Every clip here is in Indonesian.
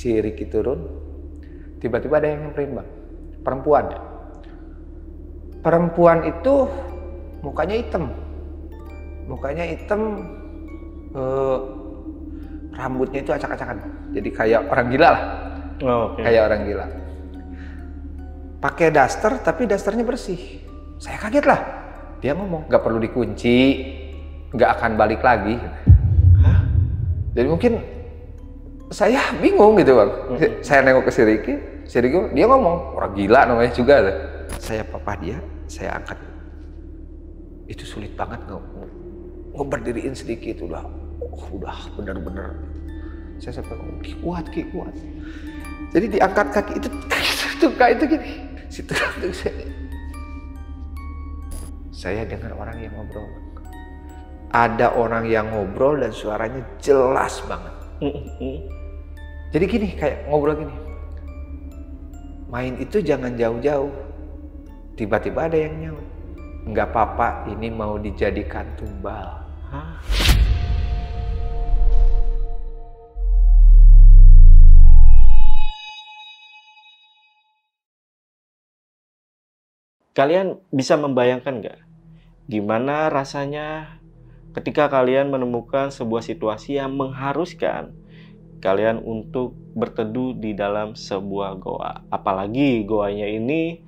si Ricky turun, tiba-tiba ada yang nyamperin Bang, perempuan. Perempuan itu mukanya hitam, rambutnya itu acak-acakan, jadi kayak orang gila lah. Kayak orang gila. Pakai daster, tapi dasternya bersih. Saya kaget lah. Dia ngomong, nggak perlu dikunci, nggak akan balik lagi. Hah? Jadi mungkin saya bingung gitu Bang. Saya nengok ke si Ricky, dia ngomong, orang gila namanya juga. Saya papa dia, saya angkat. Itu sulit banget ngeberdiriin sedikit, udah bener-bener. Saya sampai ngomong, kuat. Jadi diangkat kaki itu, itu gini. Situ saya dengar orang yang ngobrol. Ada orang yang ngobrol dan suaranya jelas banget. Jadi gini, kayak ngobrol gini. Main itu jangan jauh-jauh. Tiba-tiba ada yang nyaut. Nggak apa-apa, ini mau dijadikan tumbal. Hah? Kalian bisa membayangkan nggak gimana rasanya ketika kalian menemukan sebuah situasi yang mengharuskan kalian untuk berteduh di dalam sebuah goa. Apalagi goanya ini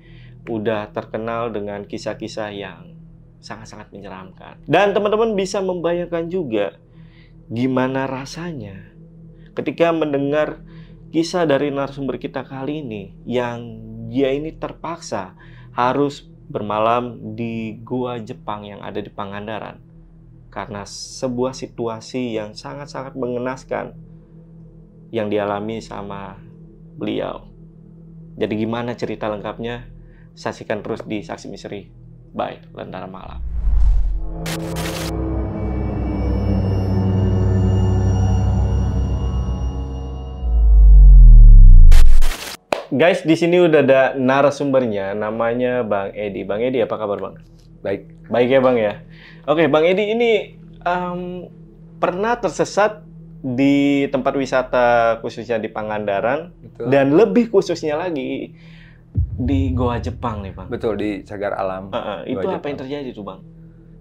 udah terkenal dengan kisah-kisah yang sangat-sangat menyeramkan. Dan teman-teman bisa membayangkan juga gimana rasanya ketika mendengar kisah dari narasumber kita kali ini yang dia ini terpaksa harus bermalam di Goa Jepang yang ada di Pangandaran karena sebuah situasi yang sangat-sangat mengenaskan yang dialami sama beliau. Jadi gimana cerita lengkapnya? Saksikan terus di Saksi Misteri by Lentera Malam. Guys, di sini udah ada narasumbernya, namanya Bang Edi. Bang Edi, apa kabar Bang? Baik. Baik ya Bang ya. Oke, Bang Edi ini pernah tersesat di tempat wisata khususnya di Pangandaran. Betul. Dan lebih khususnya lagi di Goa Jepang nih Bang. Betul, di Cagar Alam. Itu Goa apa yang Jepang. terjadi tuh Bang?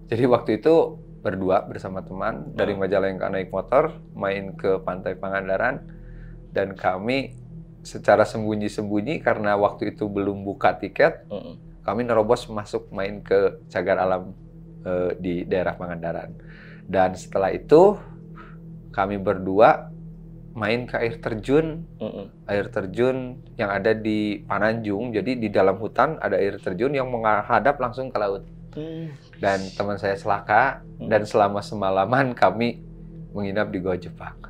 Jadi waktu itu berdua bersama teman dari Majalengka naik motor main ke pantai Pangandaran, dan kami secara sembunyi-sembunyi karena waktu itu belum buka tiket, kami nerobos masuk main ke Cagar Alam di daerah Pangandaran. Dan setelah itu kami berdua main ke air terjun yang ada di Pananjung. Jadi di dalam hutan ada air terjun yang menghadap langsung ke laut. Dan teman saya celaka, dan selama semalaman kami menginap di Goa Jepang.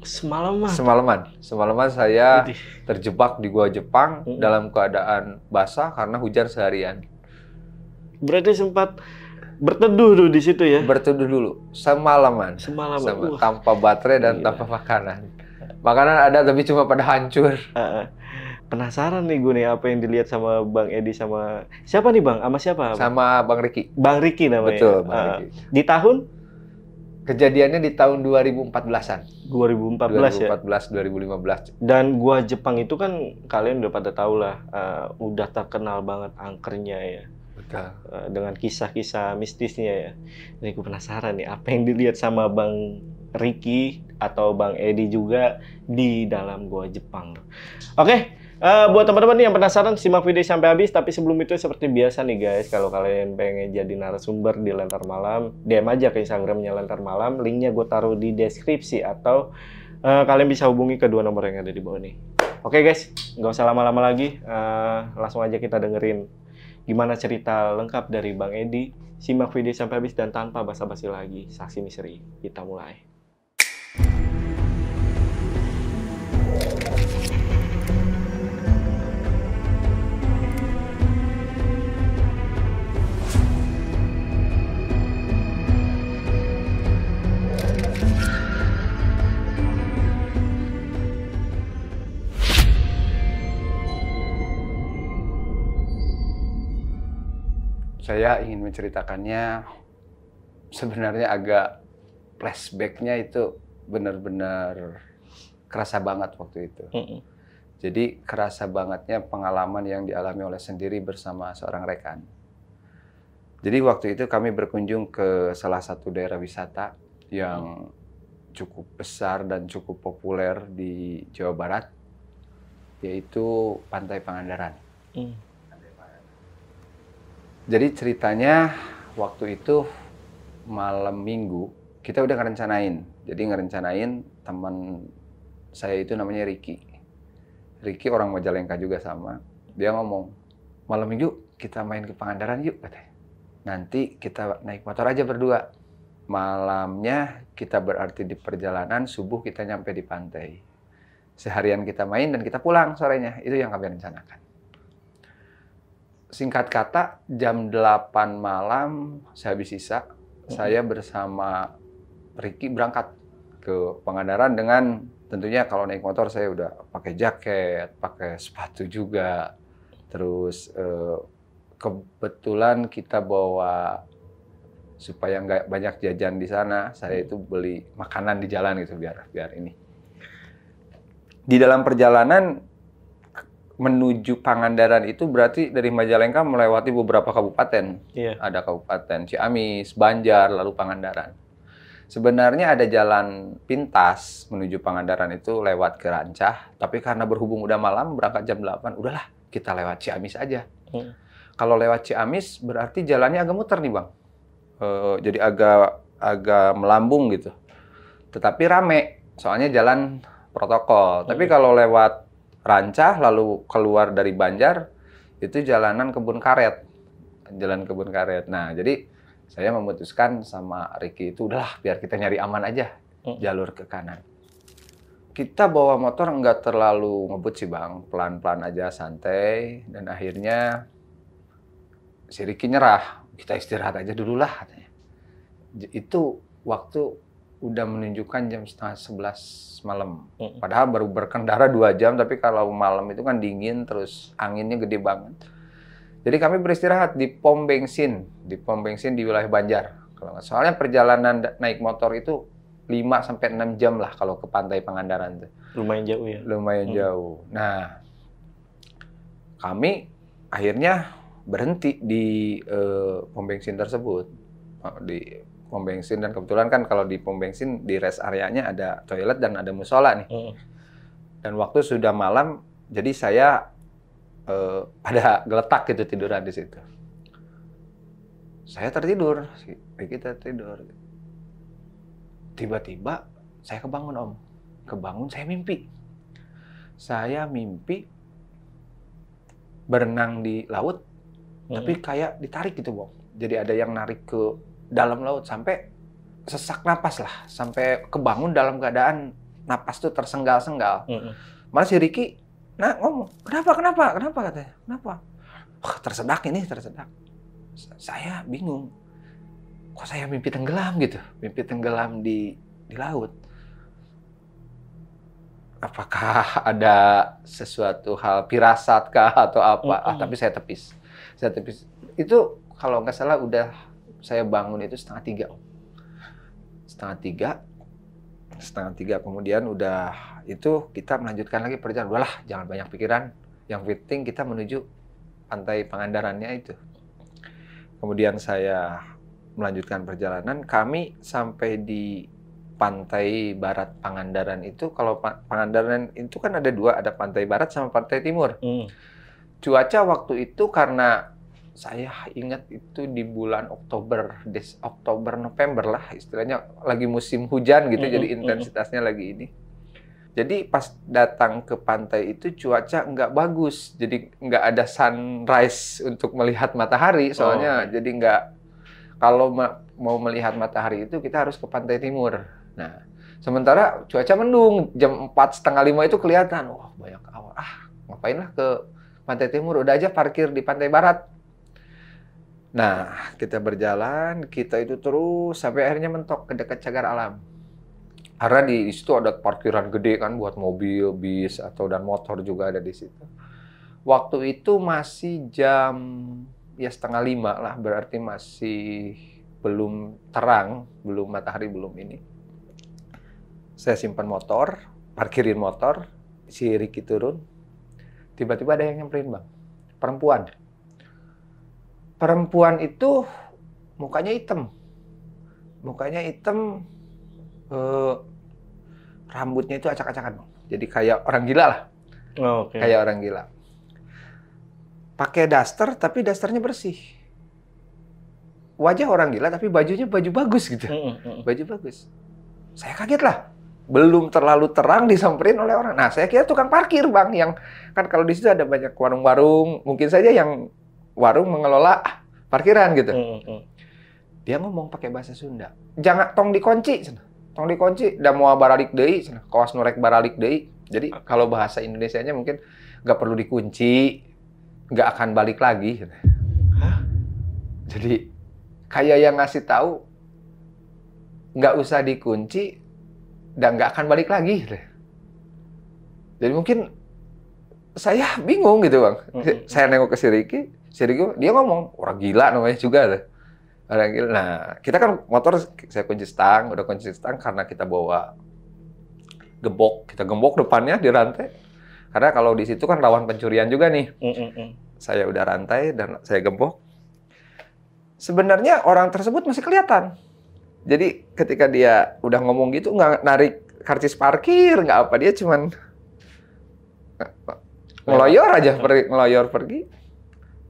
Semalaman saya terjebak di Goa Jepang dalam keadaan basah karena hujan seharian. Berarti sempat berteduh dulu di situ ya? Berteduh dulu, semalaman. Tanpa baterai dan tanpa makanan. Makanan ada tapi cuma pada hancur. Penasaran nih gue nih apa yang dilihat sama Bang Edi sama siapa nih Bang? Sama siapa? Sama Bang Ricky. Bang Ricky namanya. Betul, Bang Ricky. Di tahun? Kejadiannya di tahun 2014-an. 2014 ya? 2015. Dan Goa Jepang itu kan kalian udah pada tahu lah, udah terkenal banget angkernya ya. Betul. Dengan kisah-kisah mistisnya ya. Ini gue penasaran nih apa yang dilihat sama Bang Ricky atau Bang Edi juga di dalam Goa Jepang. Oke. Buat teman-teman yang penasaran, simak video sampai habis. Tapi sebelum itu seperti biasa nih guys, kalau kalian pengen jadi narasumber di Lentera Malam, DM aja ke Instagramnya Lentera Malam. Linknya gue taruh di deskripsi, atau kalian bisa hubungi kedua nomor yang ada di bawah nih. Oke guys, nggak usah lama-lama lagi, langsung aja kita dengerin gimana cerita lengkap dari Bang Edi. Simak video sampai habis dan tanpa basa-basi lagi, Saksi Misteri kita mulai. Saya ingin menceritakannya, sebenarnya agak flashback-nya itu benar-benar kerasa banget waktu itu. Jadi kerasa bangetnya pengalaman yang dialami oleh sendiri bersama seorang rekan. Jadi waktu itu kami berkunjung ke salah satu daerah wisata yang cukup besar dan cukup populer di Jawa Barat, yaitu Pantai Pangandaran. Jadi ceritanya waktu itu malam minggu, kita udah ngerencanain. Jadi ngerencanain teman saya itu namanya Ricky. Ricky orang Majalengka juga sama. Dia ngomong, malam minggu kita main ke Pangandaran yuk, katanya. Nanti kita naik motor aja berdua. Malamnya kita berarti di perjalanan, subuh kita nyampe di pantai. Seharian kita main dan kita pulang sorenya. Itu yang kami rencanakan. Singkat kata, jam 8 malam sehabis sisa, saya bersama Ricky berangkat ke Pangandaran dengan tentunya kalau naik motor saya udah pakai jaket, pakai sepatu juga. Terus kebetulan kita bawa supaya nggak banyak jajan di sana, saya itu beli makanan di jalan gitu biar ini. Di dalam perjalanan menuju Pangandaran itu berarti dari Majalengka melewati beberapa kabupaten. Ada Kabupaten Ciamis, Banjar, lalu Pangandaran. Sebenarnya ada jalan pintas menuju Pangandaran itu lewat ke Rancah, tapi karena berhubung udah malam, berangkat jam 8, udahlah kita lewat Ciamis aja. Kalau lewat Ciamis berarti jalannya agak muter nih Bang. Jadi agak melambung gitu. Tetapi rame, soalnya jalan protokol. Tapi kalau lewat Rancah lalu keluar dari Banjar, itu jalanan kebun karet. Jalan kebun karet. Nah, jadi saya memutuskan sama Ricky itu, udahlah biar kita nyari aman aja, jalur ke kanan. Kita bawa motor nggak terlalu ngebut sih Bang, pelan-pelan aja, santai. Dan akhirnya si Ricky nyerah, kita istirahat aja dulu lah katanya. Itu waktu udah menunjukkan jam 10:30 malam. Padahal baru berkendara 2 jam, tapi kalau malam itu kan dingin, terus anginnya gede banget. Jadi kami beristirahat di pom bensin di wilayah Banjar. Soalnya perjalanan naik motor itu 5-6 jam lah kalau ke Pantai Pangandaran. Lumayan jauh ya? Lumayan jauh. Nah, kami akhirnya berhenti di pom bensin tersebut. Di pom bensin, dan kebetulan kan kalau di pom bensin di rest areanya ada toilet dan ada musola nih. Dan waktu sudah malam, jadi saya pada geletak gitu tiduran di situ. Saya tertidur, kita tidur. Tiba-tiba saya kebangun Om. Kebangun, saya mimpi. Saya mimpi berenang di laut, tapi kayak ditarik gitu Bang. Jadi ada yang narik ke dalam laut sampai sesak napas lah, sampai kebangun dalam keadaan napas tuh tersenggal-senggal. Malah si Ricky ngomong, kenapa katanya, kenapa? Oh, tersedak. Saya bingung, kok saya mimpi tenggelam gitu, mimpi tenggelam di laut. Apakah ada sesuatu hal pirasat kah atau apa? Tapi saya tepis. Itu kalau nggak salah udah saya bangun itu 2:30. 2:30 kemudian udah itu kita melanjutkan lagi perjalanan. Udahlah, jangan banyak pikiran. Yang penting kita menuju Pantai Pangandarannya itu. Kemudian saya melanjutkan perjalanan. Kami sampai di Pantai Barat Pangandaran itu. Kalau Pangandaran itu kan ada 2, ada Pantai Barat sama Pantai Timur. Cuaca waktu itu karena saya ingat itu di bulan Oktober November lah istilahnya, lagi musim hujan gitu, jadi intensitasnya lagi ini. Jadi pas datang ke pantai itu cuaca nggak bagus, jadi nggak ada sunrise untuk melihat matahari, soalnya jadi nggak, kalau mau melihat matahari itu kita harus ke Pantai Timur. Nah, sementara cuaca mendung, jam 4:30 itu kelihatan, wah banyak awan, ngapainlah ke Pantai Timur, udah aja parkir di Pantai Barat. Nah, kita berjalan, kita itu terus sampai akhirnya mentok ke dekat Cagar Alam. Karena di situ ada parkiran gede kan buat mobil, bis, dan motor juga ada di situ. Waktu itu masih jam ya 4:30 lah, berarti masih belum terang, belum matahari belum ini. Saya simpan motor, parkirin motor, si Ricky turun, tiba-tiba ada yang nyamperin bang, perempuan. Perempuan itu mukanya hitam, rambutnya itu acak-acakan bang, jadi kayak orang gila lah, kayak orang gila. Pakai daster, tapi dasternya bersih. Wajah orang gila, tapi bajunya baju bagus gitu. Baju bagus. Saya kaget lah. Belum terlalu terang disamperin oleh orang. Nah, saya kira tukang parkir, Bang. Yang kan kalau di situ ada banyak warung-warung. Mungkin saja yang warung mengelola parkiran gitu. Dia ngomong pakai bahasa Sunda. Jangan, tong dikunci. Tong dikunci. Da mau baralik deui. Kawas norek baralik deui. Jadi, kalau bahasa Indonesianya mungkin nggak perlu dikunci. Nggak akan balik lagi. Hah? Jadi, kayak yang ngasih tahu nggak usah dikunci dan nggak akan balik lagi. Jadi mungkin saya bingung gitu bang. Saya nengok ke si Ricky dia ngomong orang gila namanya juga. Orang gila. Nah kita kan motor saya kunci stang, udah kunci stang karena kita bawa gembok, kita gembok depannya di rantai. Karena kalau di situ kan rawan pencurian juga nih. Saya udah rantai dan saya gembok. Sebenarnya orang tersebut masih kelihatan. Jadi ketika dia udah ngomong gitu, nggak narik karcis parkir, nggak apa. Dia cuman ngeloyor aja, ngeloyor pergi.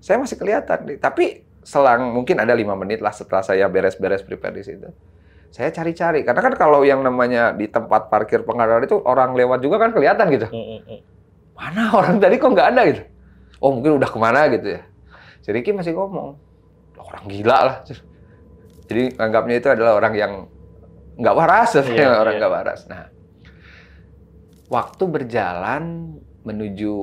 Saya masih kelihatan. Tapi selang mungkin ada 5 menit lah setelah saya beres-beres prepare di situ. Saya cari-cari. Karena kan kalau yang namanya di tempat parkir Pengadara itu orang lewat juga kan kelihatan gitu. Mana orang tadi kok nggak ada gitu. Oh mungkin udah kemana gitu ya. Si Ricky masih ngomong. Orang gila lah. Jadi anggapnya itu adalah orang yang nggak waras, orang nggak waras. Nah, waktu berjalan menuju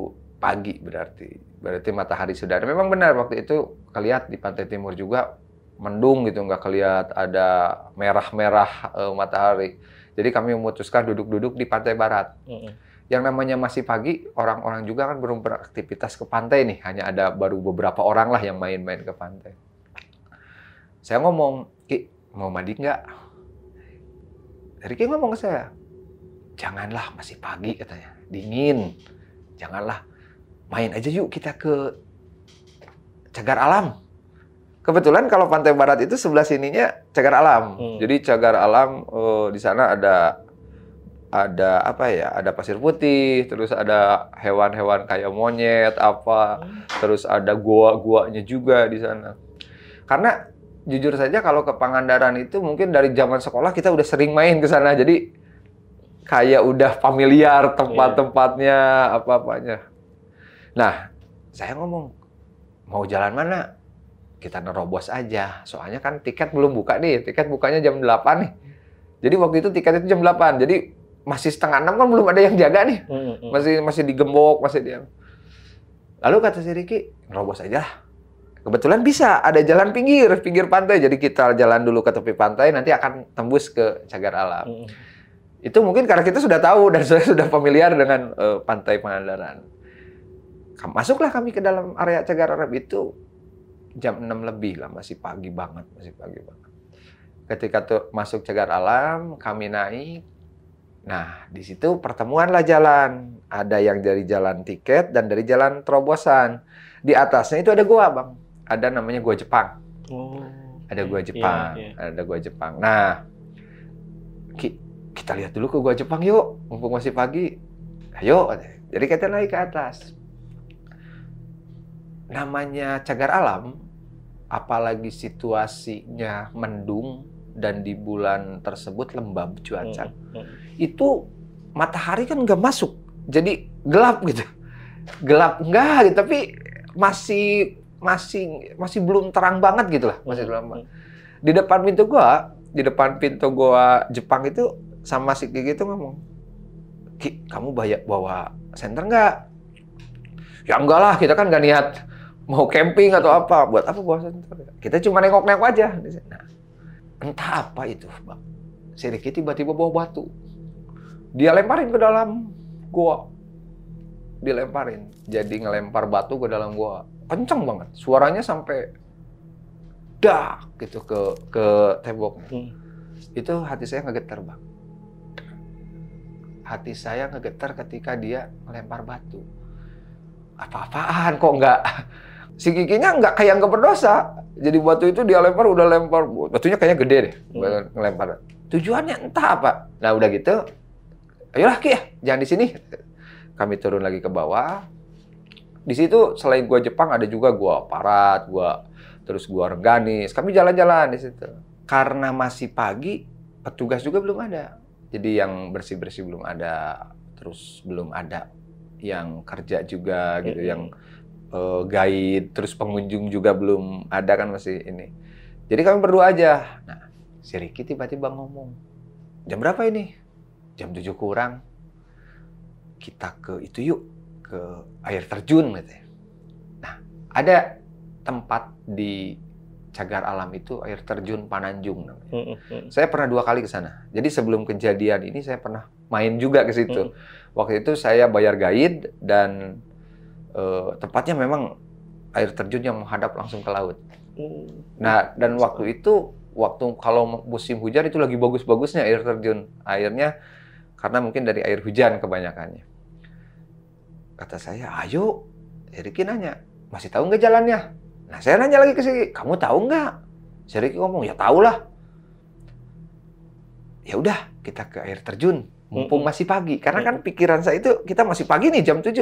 pagi berarti matahari sudah. Memang benar waktu itu kelihatan di pantai timur juga mendung gitu, nggak kelihatan ada merah-merah matahari. Jadi kami memutuskan duduk-duduk di pantai barat. Yang namanya masih pagi, orang-orang juga kan belum beraktivitas ke pantai nih. Hanya ada baru beberapa orang lah yang main-main ke pantai. Saya ngomong, Ki, mau mandi nggak? Ricky ngomong ke saya, janganlah masih pagi katanya, dingin. Janganlah, main aja yuk kita ke Cagar Alam. Kebetulan kalau pantai barat itu sebelah sininya Cagar Alam. Jadi Cagar Alam di sana ada apa ya? Ada pasir putih, terus ada hewan-hewan kayak monyet apa, terus ada gua-guanya juga di sana. Karena jujur saja kalau ke Pangandaran itu mungkin dari zaman sekolah kita udah sering main ke sana. Jadi kayak udah familiar tempat-tempatnya, apa-apanya. Nah, saya ngomong, mau jalan mana? Kita nerobos aja. Soalnya kan tiket belum buka nih. Tiket bukanya jam 8 nih. Jadi waktu itu tiket itu jam 8. Jadi masih setengah 6 kan belum ada yang jaga nih. Masih digembok, masih diam. Lalu kata si Ricky, nerobos aja lah. Kebetulan bisa, ada jalan pinggir pantai. Jadi kita jalan dulu ke tepi pantai, nanti akan tembus ke Cagar Alam. Itu mungkin karena kita sudah tahu dan sudah familiar dengan pantai Pangandaran. Masuklah kami ke dalam area Cagar Alam itu jam 6 lebih lah, masih pagi banget. Ketika masuk Cagar Alam, kami naik. Nah, di situ pertemuanlah jalan. Ada yang dari jalan tiket dan dari jalan terobosan. Di atasnya itu ada gua, Bang. Ada namanya Gua Jepang. Ada Gua Jepang. Ada Gua Jepang. Nah, kita lihat dulu ke Gua Jepang yuk. Mumpung masih pagi. Ayo. Jadi kita naik ke atas. Namanya Cagar Alam, apalagi situasinya mendung dan di bulan tersebut lembab cuaca. Itu matahari kan nggak masuk. Jadi gelap gitu. Gelap enggak gitu, tapi masih belum terang banget gitu lah, masih terang banget. Di depan pintu gua Jepang itu sama si Ki gitu ngomong, Ki, kamu bawa senter nggak? Ya enggak lah, kita kan nggak niat mau camping atau apa. Buat apa bawa senter? Kita cuma nengok-nengok aja. Nah, entah apa itu, Bang. Si Ricky tiba-tiba bawa batu. Dia lemparin ke dalam gua. Dilemparin. Jadi ngelempar batu ke dalam gua. Kenceng banget. Suaranya sampai dak gitu ke tembok. Itu hati saya ngegetar, Bang. hati saya ngegetar ketika dia melempar batu. Apa-apaan kok nggak? Si Kikinya nggak kayak nggak berdosa. Jadi batu itu dia lempar, udah lempar. Batunya kayaknya gede deh, ngelempar. Tujuannya entah apa. Nah udah gitu, ayolah Ki ya, jangan di sini. Kami turun lagi ke bawah. Di situ selain gua Jepang ada juga gua Parat, terus gua Rengganis. Kami jalan-jalan di situ. Karena masih pagi, petugas juga belum ada. Jadi yang bersih-bersih belum ada, terus belum ada yang kerja juga gitu, yang guide, terus pengunjung juga belum ada kan, masih ini. Jadi kami berdua aja. Nah, si Ricky tiba-tiba ngomong, jam berapa ini? Jam 7 kurang. Kita ke itu yuk, ke air terjun gitu. Nah, ada tempat di Cagar Alam itu air terjun Pananjung namanya. Saya pernah 2 kali ke sana. Jadi sebelum kejadian ini saya pernah main juga ke situ. Waktu itu saya bayar guide dan tempatnya memang air terjun yang menghadap langsung ke laut. Nah, dan waktu itu kalau musim hujan itu lagi bagus-bagusnya air terjun. Airnya karena mungkin dari air hujan kebanyakannya. Kata saya, ayo. Ricky nanya, masih tahu nggak jalannya? Nah, saya nanya lagi ke si, kamu tahu nggak? Si Ricky ngomong, ya tahu lah. Ya udah, kita ke air terjun. Mumpung masih pagi. Karena kan pikiran saya itu, kita masih pagi nih, jam 7.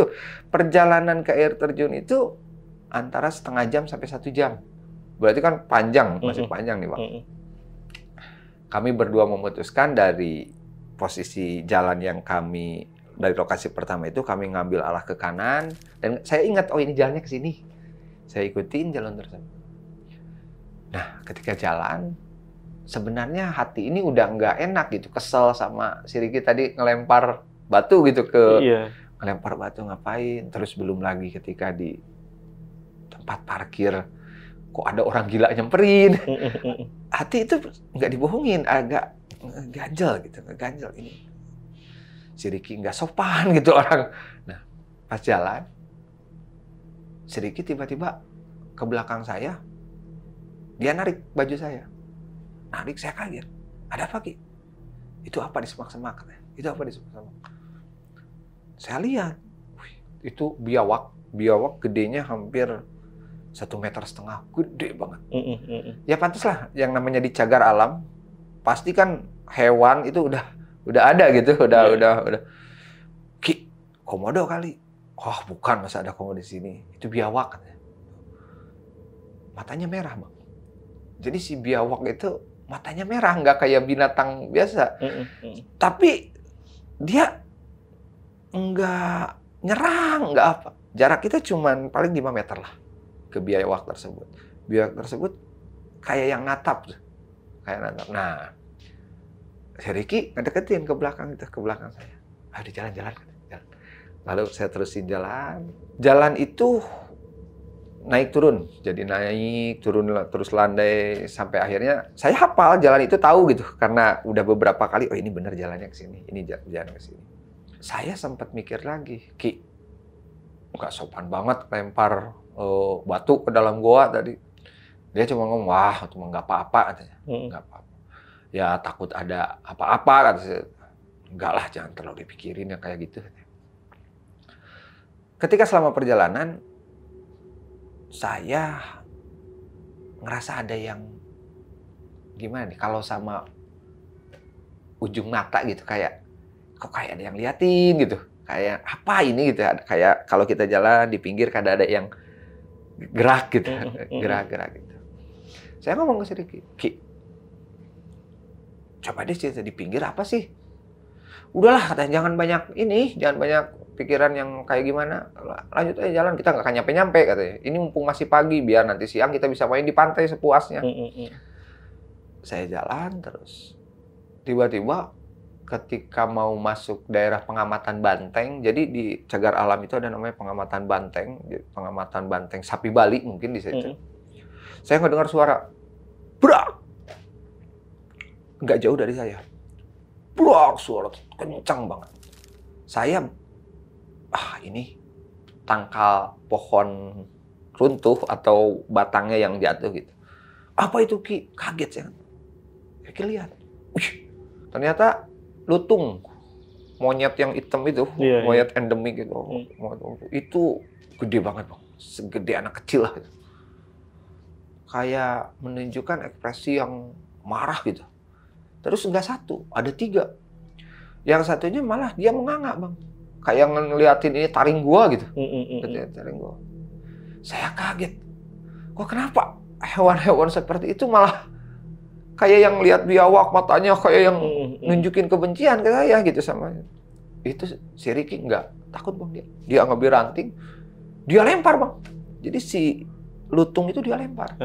Perjalanan ke air terjun itu antara setengah jam sampai 1 jam. Berarti kan panjang, masih panjang nih Bang. Kami berdua memutuskan dari posisi jalan yang dari lokasi pertama itu kami ngambil arah ke kanan dan saya ingat, oh ini jalannya ke sini. Saya ikutin jalan tersebut. Nah, ketika jalan, sebenarnya hati ini udah nggak enak gitu, kesel sama si Ricky tadi ngelempar batu gitu ngelempar batu ngapain? Terus belum lagi ketika di tempat parkir, kok ada orang gila nyamperin. Hati itu nggak dibohongin, agak ganjel gitu, ganjel ini. Si Ricky nggak sopan gitu orang. Nah, pas jalan, si Ricky tiba-tiba ke belakang saya, dia narik baju saya. Narik, saya kaget. Ada apa, Ki? Itu apa di semak-semak? Itu apa di semak-semak? Saya lihat, itu biawak. Biawak gedenya hampir 1,5 meter, gede banget. Ya pantas lah, yang namanya di Cagar Alam, pasti kan hewan itu udah ada gitu, udah. Ki, komodo kali. Oh, bukan, masa ada komodo di sini. Itu biawak katanya. Matanya merah, Bang. Jadi si biawak itu matanya merah, nggak kayak binatang biasa. Tapi dia nggak nyerang, nggak apa. Jarak kita cuman paling 5 meter lah ke biawak tersebut. Biawak tersebut kayak yang natap. Kayak natap. Nah, si Ricky ngedeketin ke belakang saya. Ayo jalan. Lalu saya terusin jalan. Jalan itu naik turun. Jadi naik, turun, terus landai. Sampai akhirnya saya hafal jalan itu, tahu gitu. Karena udah beberapa kali, oh ini bener jalannya ke sini. Ini jalan ke sini. Saya sempat mikir lagi, Ki, nggak sopan banget lempar batu ke dalam goa tadi. Dia cuma ngomong, wah cuma nggak apa-apa katanya. Nggak apa-apa. Ya takut ada apa-apa katanya. Enggak lah, jangan terlalu dipikirin yang kayak gitu. Ketika selama perjalanan, saya ngerasa ada yang gimana nih, kalau sama ujung mata gitu, kayak kok kayak ada yang liatin gitu, kayak apa ini gitu. Kayak kalau kita jalan di pinggir kadang ada yang gerak gitu, gerak gitu. Saya ngomong ke si Ricky, Ki, coba deh cerita di pinggir apa sih? Udahlah katanya, jangan banyak pikiran yang kayak gimana. Lanjut aja jalan, kita nggak akan nyampe-nyampe katanya. Ini mumpung masih pagi, biar nanti siang kita bisa main di pantai sepuasnya. Saya jalan terus. Tiba-tiba ketika mau masuk daerah pengamatan banteng, jadi di Cagar Alam itu ada namanya pengamatan banteng sapi Bali mungkin di situ. Saya ngedengar suara brak, nggak jauh dari saya. Brak, suara kencang banget. Saya, ini tangkal pohon runtuh atau batangnya yang jatuh gitu. Apa itu, Ki? Kaget saya. Ki lihat. Wih, ternyata lutung. monyet yang hitam itu, Iya, monyet endemik gitu. Itu gede banget Bang, segede anak kecil lah. Kayak menunjukkan ekspresi yang marah gitu. Terus nggak satu, ada 3. Yang satunya malah dia menganga Bang. Kayak ngeliatin ini taring gua gitu. Taring gua. Saya kaget. Kok kenapa hewan-hewan seperti itu malah kayak yang lihat biawak matanya kayak yang nunjukin kebencian ke saya gitu sama. Itu si Ricky nggak takut Bang dia. Dia ngambil ranting, dia lempar Bang. Jadi si lutung itu dia lempar.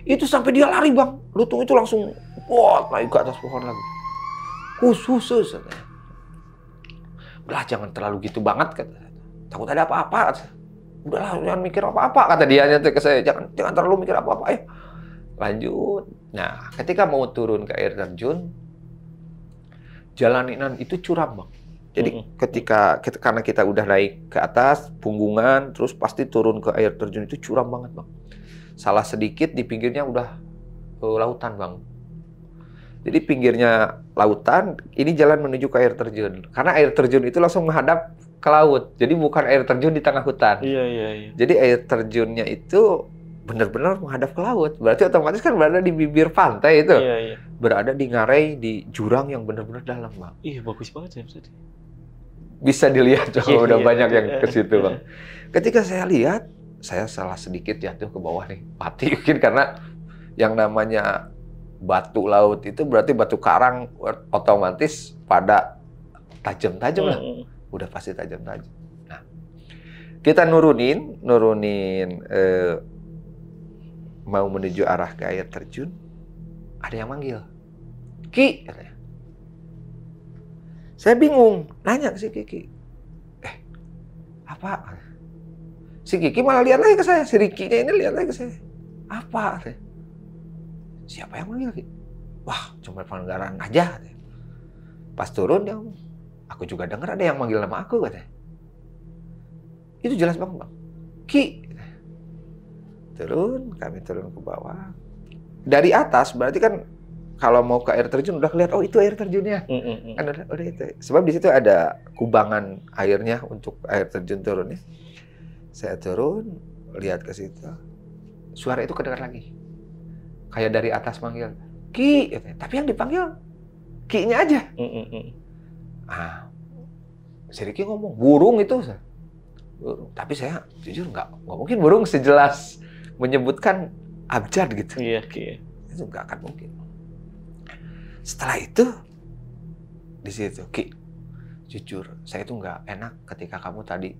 Itu sampai dia lari Bang. Lutung itu langsung naik ke atas pohon lagi. Khusus. Udah jangan terlalu gitu banget kata. Takut ada apa-apa. Udahlah jangan mikir apa-apa kata dia ke saya. Jangan terlalu mikir apa-apa. Ayo lanjut. Nah, ketika mau turun ke air terjun, jalanan itu curam Bang. Jadi karena kita udah naik ke atas punggungan, terus pasti turun ke air terjun itu curam banget Bang. Salah sedikit di pinggirnya udah lautan Bang. Jadi pinggirnya lautan, ini jalan menuju ke air terjun. Karena air terjun itu langsung menghadap ke laut. Jadi bukan air terjun di tengah hutan. Iya. Jadi air terjunnya itu benar-benar menghadap ke laut. Berarti otomatis kan berada di bibir pantai itu. Iya. Berada di ngarai di jurang yang benar-benar dalam Bang. Iya, bagus banget ya Ustaz. Bisa dilihat udah banyak yang ke situ Bang. Ketika saya lihat, saya salah sedikit jatuh ke bawah nih. Mati mungkin karena yang namanya batu laut itu berarti batu karang otomatis pada tajam-tajam lah. Udah pasti tajam-tajam. Nah, kita nurunin mau menuju arah ke air terjun. Ada yang manggil. Ki, katanya. Saya bingung, nanya ke si Kiki. Apa? Si Kiki malah lihat lagi ke saya. Si Ricky-nya ini lihat lagi ke saya. Apa? Siapa yang manggil? Wah, cuma pelanggaran aja. Pas turun dia ngomong, aku juga dengar ada yang manggil nama aku katanya. Itu jelas Bang. Ki. Kami turun ke bawah. Dari atas berarti kan kalau mau ke air terjun udah kelihatan itu air terjunnya. Kan udah itu. Sebab di situ ada kubangan airnya untuk air terjun turunnya. Saya turun, lihat ke situ. Suara itu kedengar lagi. Kayak dari atas manggil, Ki, tapi yang dipanggil Ki-nya aja. Si Ricky ngomong, burung itu. Burung. Tapi saya jujur nggak mungkin burung sejelas menyebutkan abjad gitu. Iya, Ki. Itu nggak akan mungkin. Setelah itu, di situ, Ki, jujur, saya itu nggak enak ketika kamu tadi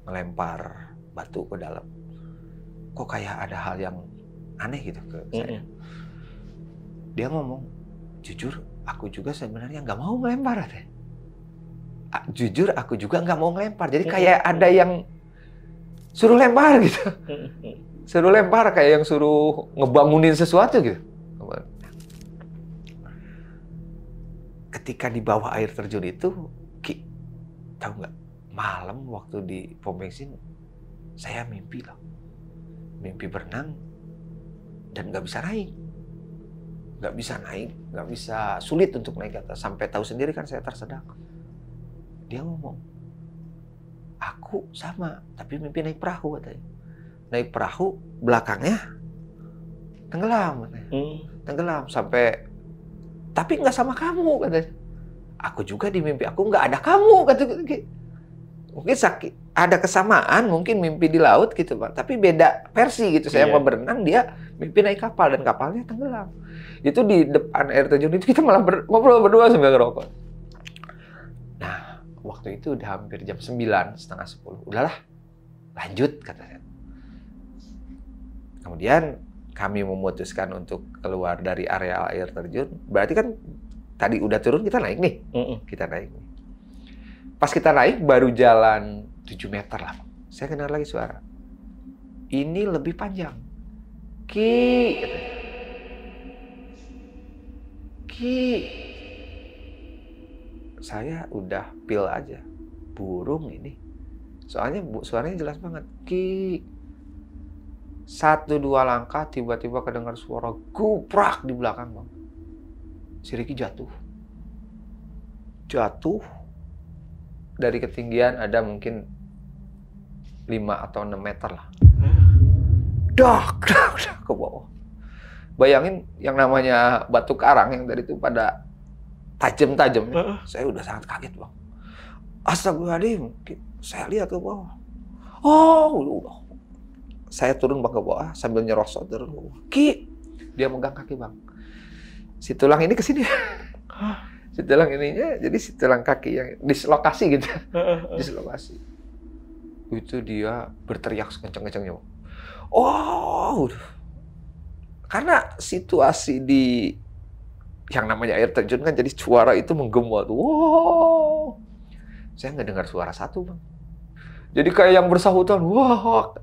melempar batu ke dalam. Kok kayak ada hal yang aneh gitu ke saya. Dia ngomong, jujur aku juga sebenarnya nggak mau melempar. Jujur aku juga nggak mau melempar. Jadi kayak ada yang suruh lempar gitu. Suruh lempar kayak yang suruh ngebangunin sesuatu gitu. Ketika di bawah air terjun itu, Ki, tahu nggak? Malam waktu di pom bensin, saya mimpi loh. Mimpi berenang dan nggak bisa naik. Nggak bisa sulit untuk naik ke atas. Sampai tahu sendiri kan saya tersedak. Dia ngomong, aku sama, tapi mimpi naik perahu katanya. Naik perahu, belakangnya tenggelam katanya. Tenggelam sampai, tapi nggak sama kamu katanya. Aku juga di mimpi aku nggak ada kamu katanya. Mungkin ada kesamaan, mungkin mimpi di laut gitu Pak, tapi beda versi gitu. Saya mau berenang, dia mimpi naik kapal dan kapalnya tenggelam. Itu di depan air terjun itu kita malah ngobrol berdua sambil ngerokok. Nah, waktu itu udah hampir jam 9, setengah 10. Udahlah, lanjut katanya. Kemudian kami memutuskan untuk keluar dari area air terjun. Berarti kan tadi udah turun, kita naik nih. Kita naik nih. Pas kita naik baru jalan 7 meter lah. Saya kenal lagi suara. Ini lebih panjang. Ki, katanya. Ki. Saya udah pil aja. Burung ini. Soalnya suaranya jelas banget. Ki. 1-2 langkah tiba-tiba kedengar suara guprak di belakang Bang. Si Ricky jatuh. jatuh dari ketinggian ada mungkin 5 atau 6 meter lah. Dak ke bawah. Bayangin yang namanya batu karang yang dari itu pada tajam-tajam. Saya udah sangat kaget, Bang. Astagfirullahaladzim. Saya lihat ke bawah. Oh, udah. Saya turun, Bang, ke bawah sambil nyerosot turun ke bawah. Ki, dia megang kaki, Bang. Si tulang ini ke sini. Si tulang ininya, jadi si tulang kaki yang dislokasi gitu. Dislokasi. Itu dia berteriak sekencang-kencangnya. Oh, karena situasi di yang namanya air terjun kan jadi suara itu menggema tuh. Wow. Saya nggak dengar suara satu, Bang. Jadi kayak yang bersahutan. Wah.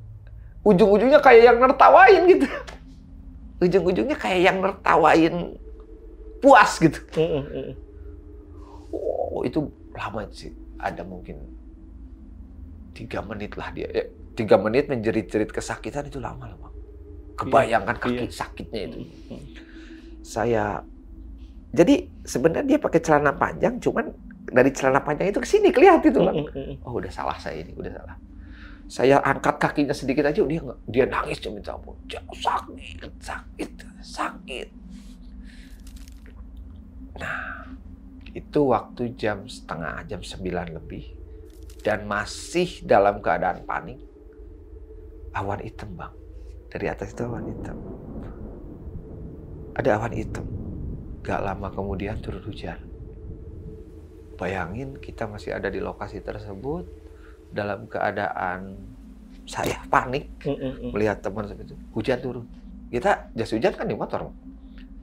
Ujung-ujungnya kayak yang nertawain gitu. Ujung-ujungnya kayak yang nertawain puas gitu. Oh, itu lama sih. Ada mungkin 3 menit lah dia. 3 menit menjerit-jerit kesakitan itu lama lah, Bang. Kebayangkan kaki sakitnya itu. Jadi sebenarnya dia pakai celana panjang, cuman dari celana panjang itu ke sini kelihatan itu, Bang. Oh, udah salah saya ini, udah salah. Saya angkat kakinya sedikit aja, dia nangis minta ampun. Sakit. Nah, itu waktu jam 9 lebih dan masih dalam keadaan panik. Awan hitam, Bang. Dari atas itu awan hitam. Ada awan hitam. Gak lama kemudian turun hujan. Bayangin kita masih ada di lokasi tersebut dalam keadaan saya panik melihat teman seperti itu. Hujan turun. Kita jas hujan kan di motor.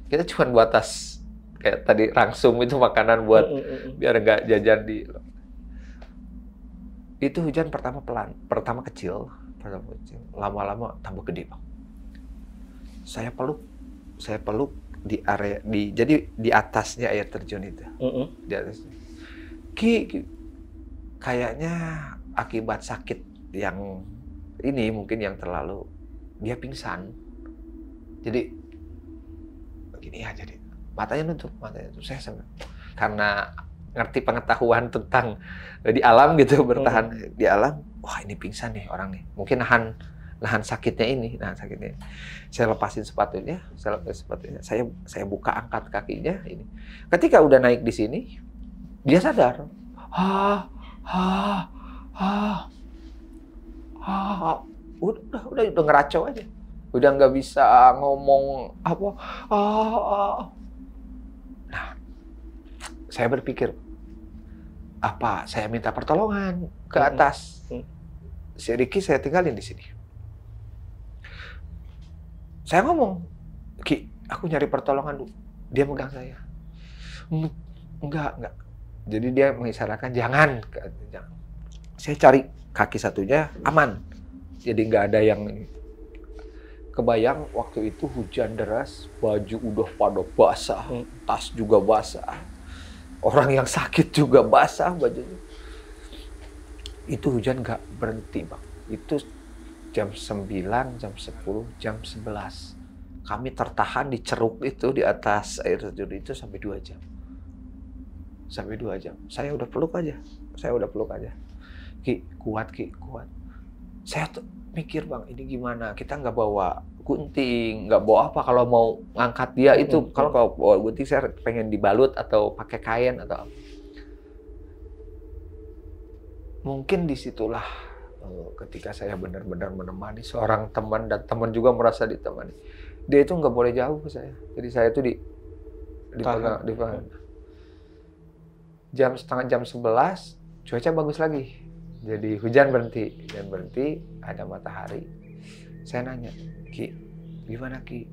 Kita cuma buat tas kayak tadi rangsum itu makanan buat biar nggak jajan di. Itu hujan pertama pelan, pertama kecil. Lama-lama tambah gede, Bang. Saya peluk di area jadi di atasnya air terjun itu. Di atasnya. Ki, kayaknya akibat sakit yang ini mungkin yang terlalu dia pingsan. Jadi begini ya, jadi matanya nutup. Saya sampai karena ngerti pengetahuan tentang di alam gitu, bertahan di alam. Wah, ini pingsan nih orang nih. Mungkin nahan sakitnya ini, Saya lepasin sepatunya, saya buka angkat kakinya ini. Ketika udah naik di sini, dia sadar. Udah ngeracau aja. Udah nggak bisa ngomong apa. Nah, saya berpikir, apa saya minta pertolongan ke atas? Si Ricky saya tinggalin di sini. Saya ngomong, Ki, aku nyari pertolongan dulu. Dia megang saya. Enggak. Jadi dia mengisyaratkan jangan. Saya cari kaki satunya aman. Jadi nggak ada yang ini. Kebayang waktu itu hujan deras, baju udah pada basah, tas juga basah. Orang yang sakit juga basah bajunya. Itu hujan nggak berhenti, Bang. Itu jam 9, jam 10, jam 11. Kami tertahan di ceruk itu, di atas air terjun itu sampai 2 jam. Sampai 2 jam. Saya udah peluk aja. Ki, kuat. Saya tuh mikir, Bang, ini gimana? Kita nggak bawa gunting, nggak bawa apa kalau mau ngangkat dia itu. Kalau bawa gunting saya pengen dibalut atau pakai kain atau apa. Mungkin disitulah ketika saya benar-benar menemani seorang teman dan teman juga merasa ditemani. Dia itu nggak boleh jauh ke saya. Jadi saya itu di jam 11 cuaca bagus lagi. Jadi hujan berhenti, ada matahari. Saya nanya, Ki, gimana Ki?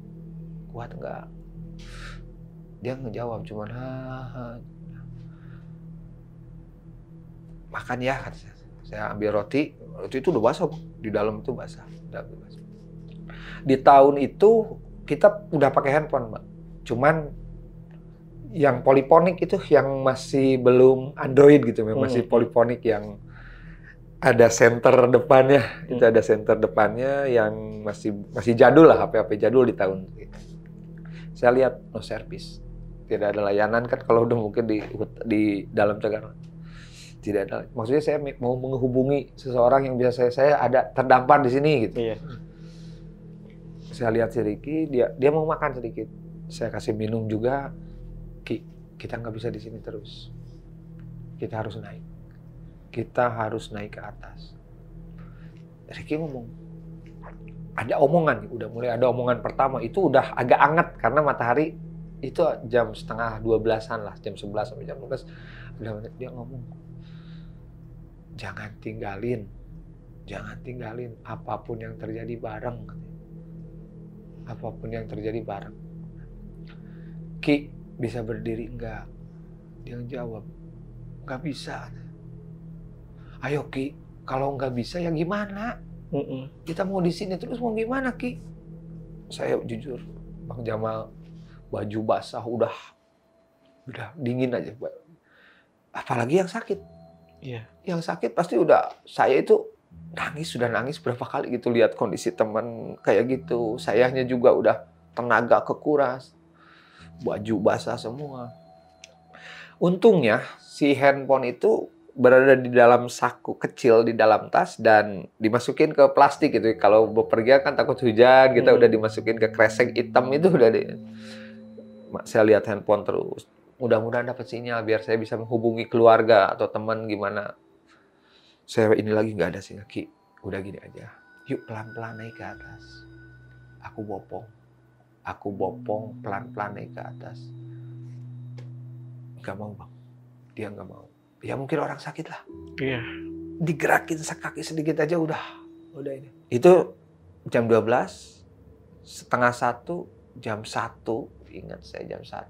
Kuat nggak? Dia ngejawab cuman makan ya, kata saya. Saya ambil roti itu udah basah, Bang. Di dalam itu basah. Di tahun itu kita udah pakai handphone, Mbak. Cuman yang poliponik itu yang masih belum Android gitu, masih poliponik yang ada center depannya. Itu ada center depannya yang masih jadul lah, HP jadul di tahun itu. Saya lihat no service. tidak ada layanan kan kalau udah mungkin di dalam Tegar. Tidak ada. Maksudnya saya mau menghubungi seseorang yang bisa saya ada terdampar di sini gitu. Iya. Saya lihat si Ricky, dia mau makan sedikit. Saya kasih minum juga. Ki, kita nggak bisa di sini terus. Kita harus naik. Kita harus naik ke atas. Ricky ngomong. Ada omongan, udah mulai ada omongan pertama. Itu udah agak anget karena matahari itu jam 11:30-an lah, jam 11 sampai jam 12. Dia ngomong, jangan tinggalin apapun yang terjadi bareng. Apapun yang terjadi bareng. Ki, bisa berdiri enggak? Dia jawab, enggak bisa. Ayo Ki, kalau enggak bisa ya gimana? Kita mau di sini terus mau gimana Ki? Saya jujur, Bang Jamal, baju basah udah dingin aja. Apalagi yang sakit. Iya. Yang sakit pasti saya itu sudah nangis berapa kali gitu lihat kondisi teman kayak gitu. Sayangnya juga udah tenaga kekuras. Baju basah semua. Untungnya si handphone itu berada di dalam saku kecil di dalam tas dan dimasukin ke plastik gitu. Kalau bepergian kan takut hujan, kita udah dimasukin ke kresek hitam itu udah saya lihat handphone terus. Mudah-mudahan dapat sinyal biar saya bisa menghubungi keluarga atau teman gimana. Saya ini lagi nggak ada sinyal. Ki, udah gini aja. Yuk pelan-pelan naik ke atas. Aku bopong pelan-pelan naik ke atas. Nggak mau Bang. Dia nggak mau. Ya mungkin orang sakit lah. Iya. Digerakin kaki sedikit aja udah ini. Itu jam 12, setengah 1, jam 1. Ingat saya jam 1.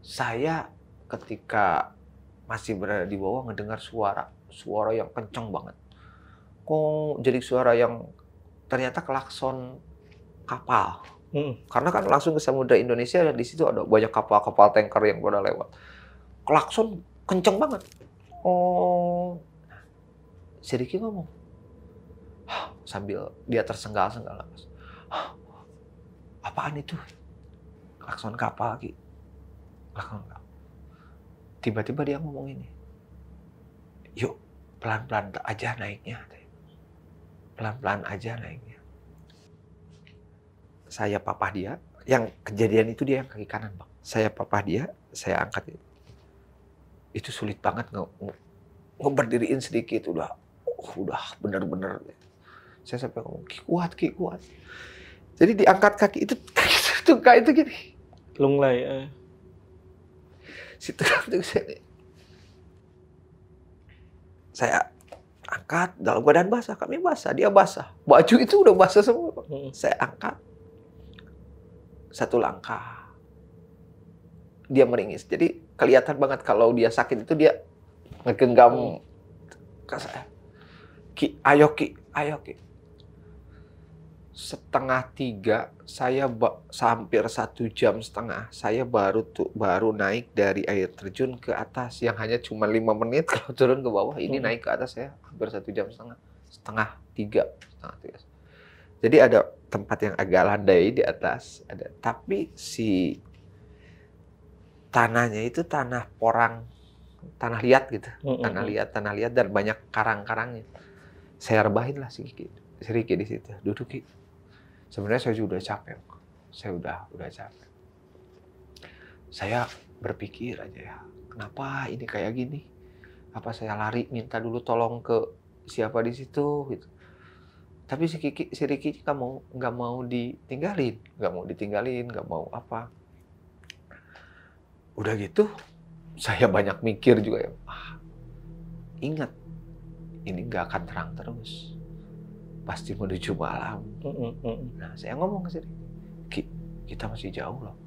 Saya ketika masih berada di bawah ngedengar suara yang kencang banget. Kok jadi suara yang ternyata klakson kapal. Karena kan langsung ke Samudra Indonesia dan di situ ada banyak kapal-kapal tanker yang pada lewat. Klakson kencang banget. Oh, si Ricky ngomong, sambil dia tersengal-sengal. Apaan itu? Klakson kapal, Ki. Klakson kapal. Tiba-tiba dia ngomong ini. Yuk, pelan-pelan aja naiknya. Pelan-pelan aja naiknya. Saya papah dia. Yang kejadian itu dia yang kaki kanan, Bang. Saya papah dia, saya angkat itu. Itu sulit banget ngeberdiriin sedikit udah bener-bener. Saya sampai ngomong, Ki kuat. Jadi diangkat kaki itu gini. Lunglai. Situ saya angkat dalam keadaan basah, kami basah, dia basah. Baju itu udah basah semua. Saya angkat. Satu langkah. Dia meringis. Jadi kelihatan banget kalau dia sakit itu dia ngegenggam ke saya. Ki, ayo Ki. 2:30, saya hampir 1,5 jam, saya baru naik dari air terjun ke atas yang hanya cuma 5 menit kalau turun ke bawah. Ini naik ke atas saya hampir 1,5 jam, 2:30. Jadi ada tempat yang agak landai di atas, ada. Tapi si tanahnya itu tanah porang, tanah liat gitu, tanah liat dan banyak karang-karangnya. Saya rebahin lah si Ricky di situ, duduk Ki. Sebenarnya saya juga udah capek, saya udah capek. Saya berpikir aja ya, kenapa ini kayak gini? Apa saya lari minta dulu tolong ke siapa di situ gitu. Tapi si Ricky nggak mau ditinggalin, nggak mau apa. Udah gitu, saya banyak mikir juga ya. Ingat, ini nggak akan terang terus. Pasti menuju malam. Nah, saya ngomong ke sini, Ki, kita masih jauh loh.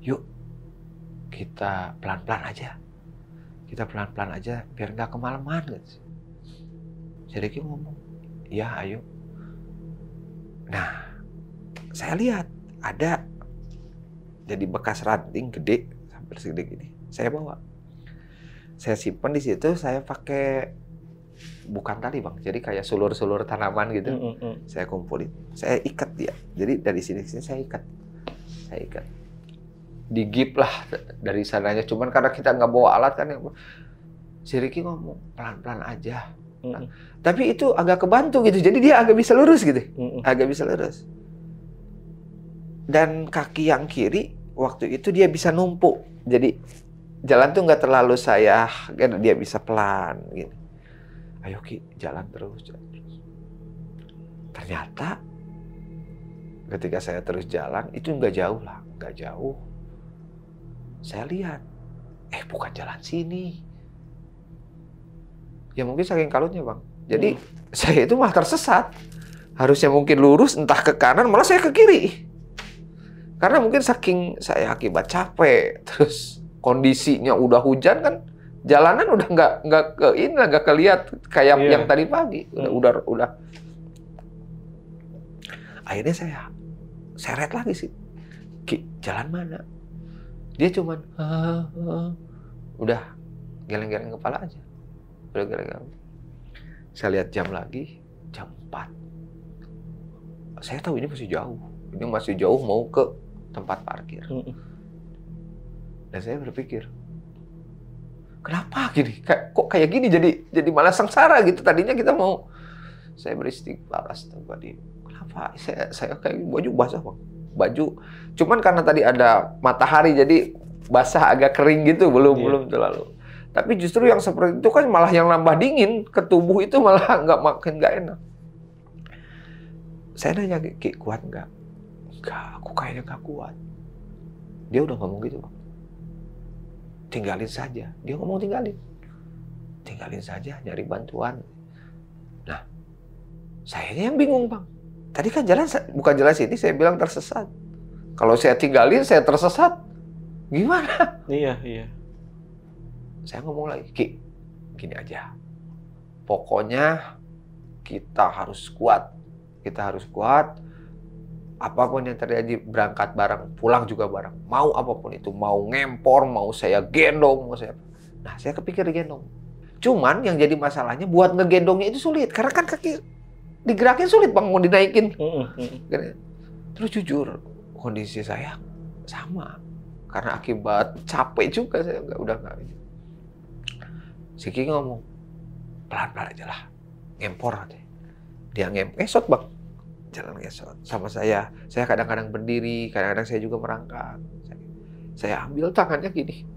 Yuk, kita pelan-pelan aja. Biar nggak kemalaman. Gitu. Si Ricky ngomong, ya ayo. Nah, saya lihat ada jadi bekas ranting gede, hampir segede gini. Saya bawa. Saya simpan di situ, saya pakai bukan tali Bang, jadi kayak sulur-sulur tanaman gitu. Saya kumpulin, saya ikat dia. Jadi dari sini saya ikat. digip lah dari sananya. Cuman karena kita nggak bawa alat kan, si Ricky ngomong pelan-pelan aja. Nah, tapi itu agak kebantu gitu, jadi dia agak bisa lurus gitu, agak bisa lurus. Dan kaki yang kiri waktu itu dia bisa numpuk, jadi jalan tuh nggak terlalu dia bisa pelan gitu. Ayo Ki, jalan terus. Ternyata ketika saya terus jalan, itu nggak jauh. Saya lihat, bukan jalan sini. Ya mungkin saking kalutnya Bang. Jadi saya itu malah tersesat. Harusnya mungkin lurus, entah ke kanan, malah saya ke kiri. Karena mungkin saking saya akibat capek, terus kondisinya udah hujan kan, jalanan udah nggak kelihat kayak yang tadi pagi. Udah. Akhirnya saya seret lagi sih. Ki, jalan mana? Dia cuman udah geleng-geleng kepala aja. Udah geleng-geleng. Saya lihat jam lagi, jam 4. Saya tahu ini masih jauh. Ini masih jauh mau ke tempat parkir. Dan saya berpikir, kenapa gini? Kok kayak gini jadi malah sengsara gitu. Tadinya kita mau, saya beristighfar, astagfirullah. Kenapa? Saya kayak baju basah Bang. Baju. Cuman karena tadi ada matahari jadi basah agak kering gitu, belum terlalu. Tapi justru yang seperti itu kan malah yang nambah dingin ke tubuh itu, malah makin nggak enak. Saya nanya, Ki, kuat nggak? Enggak, aku kayaknya nggak kuat. Dia udah ngomong gitu Bang. Tinggalin saja. Dia ngomong tinggalin saja, nyari bantuan. Nah, saya yang bingung Bang. Tadi kan bukan jalan sini, saya bilang tersesat. Kalau saya tinggalin, saya tersesat. Gimana? Iya. Saya ngomong lagi, Ki, gini aja. Pokoknya kita harus kuat. Apapun yang terjadi, berangkat bareng, pulang juga bareng. Mau apapun itu, mau ngempor, mau saya gendong, Nah, saya kepikir digendong. Cuman yang jadi masalahnya buat ngegendongnya itu sulit. Karena kan kaki digerakin sulit Bang, mau dinaikin. Terus jujur, kondisi saya sama. Karena akibat capek juga, saya udah nggak. Si Kiki ngomong, pelan-pelan aja lah, ngempor katanya. Dia ngesot Bang, jalan ngesot. Sama saya kadang-kadang berdiri, kadang-kadang saya juga merangkak. Saya ambil tangannya gini.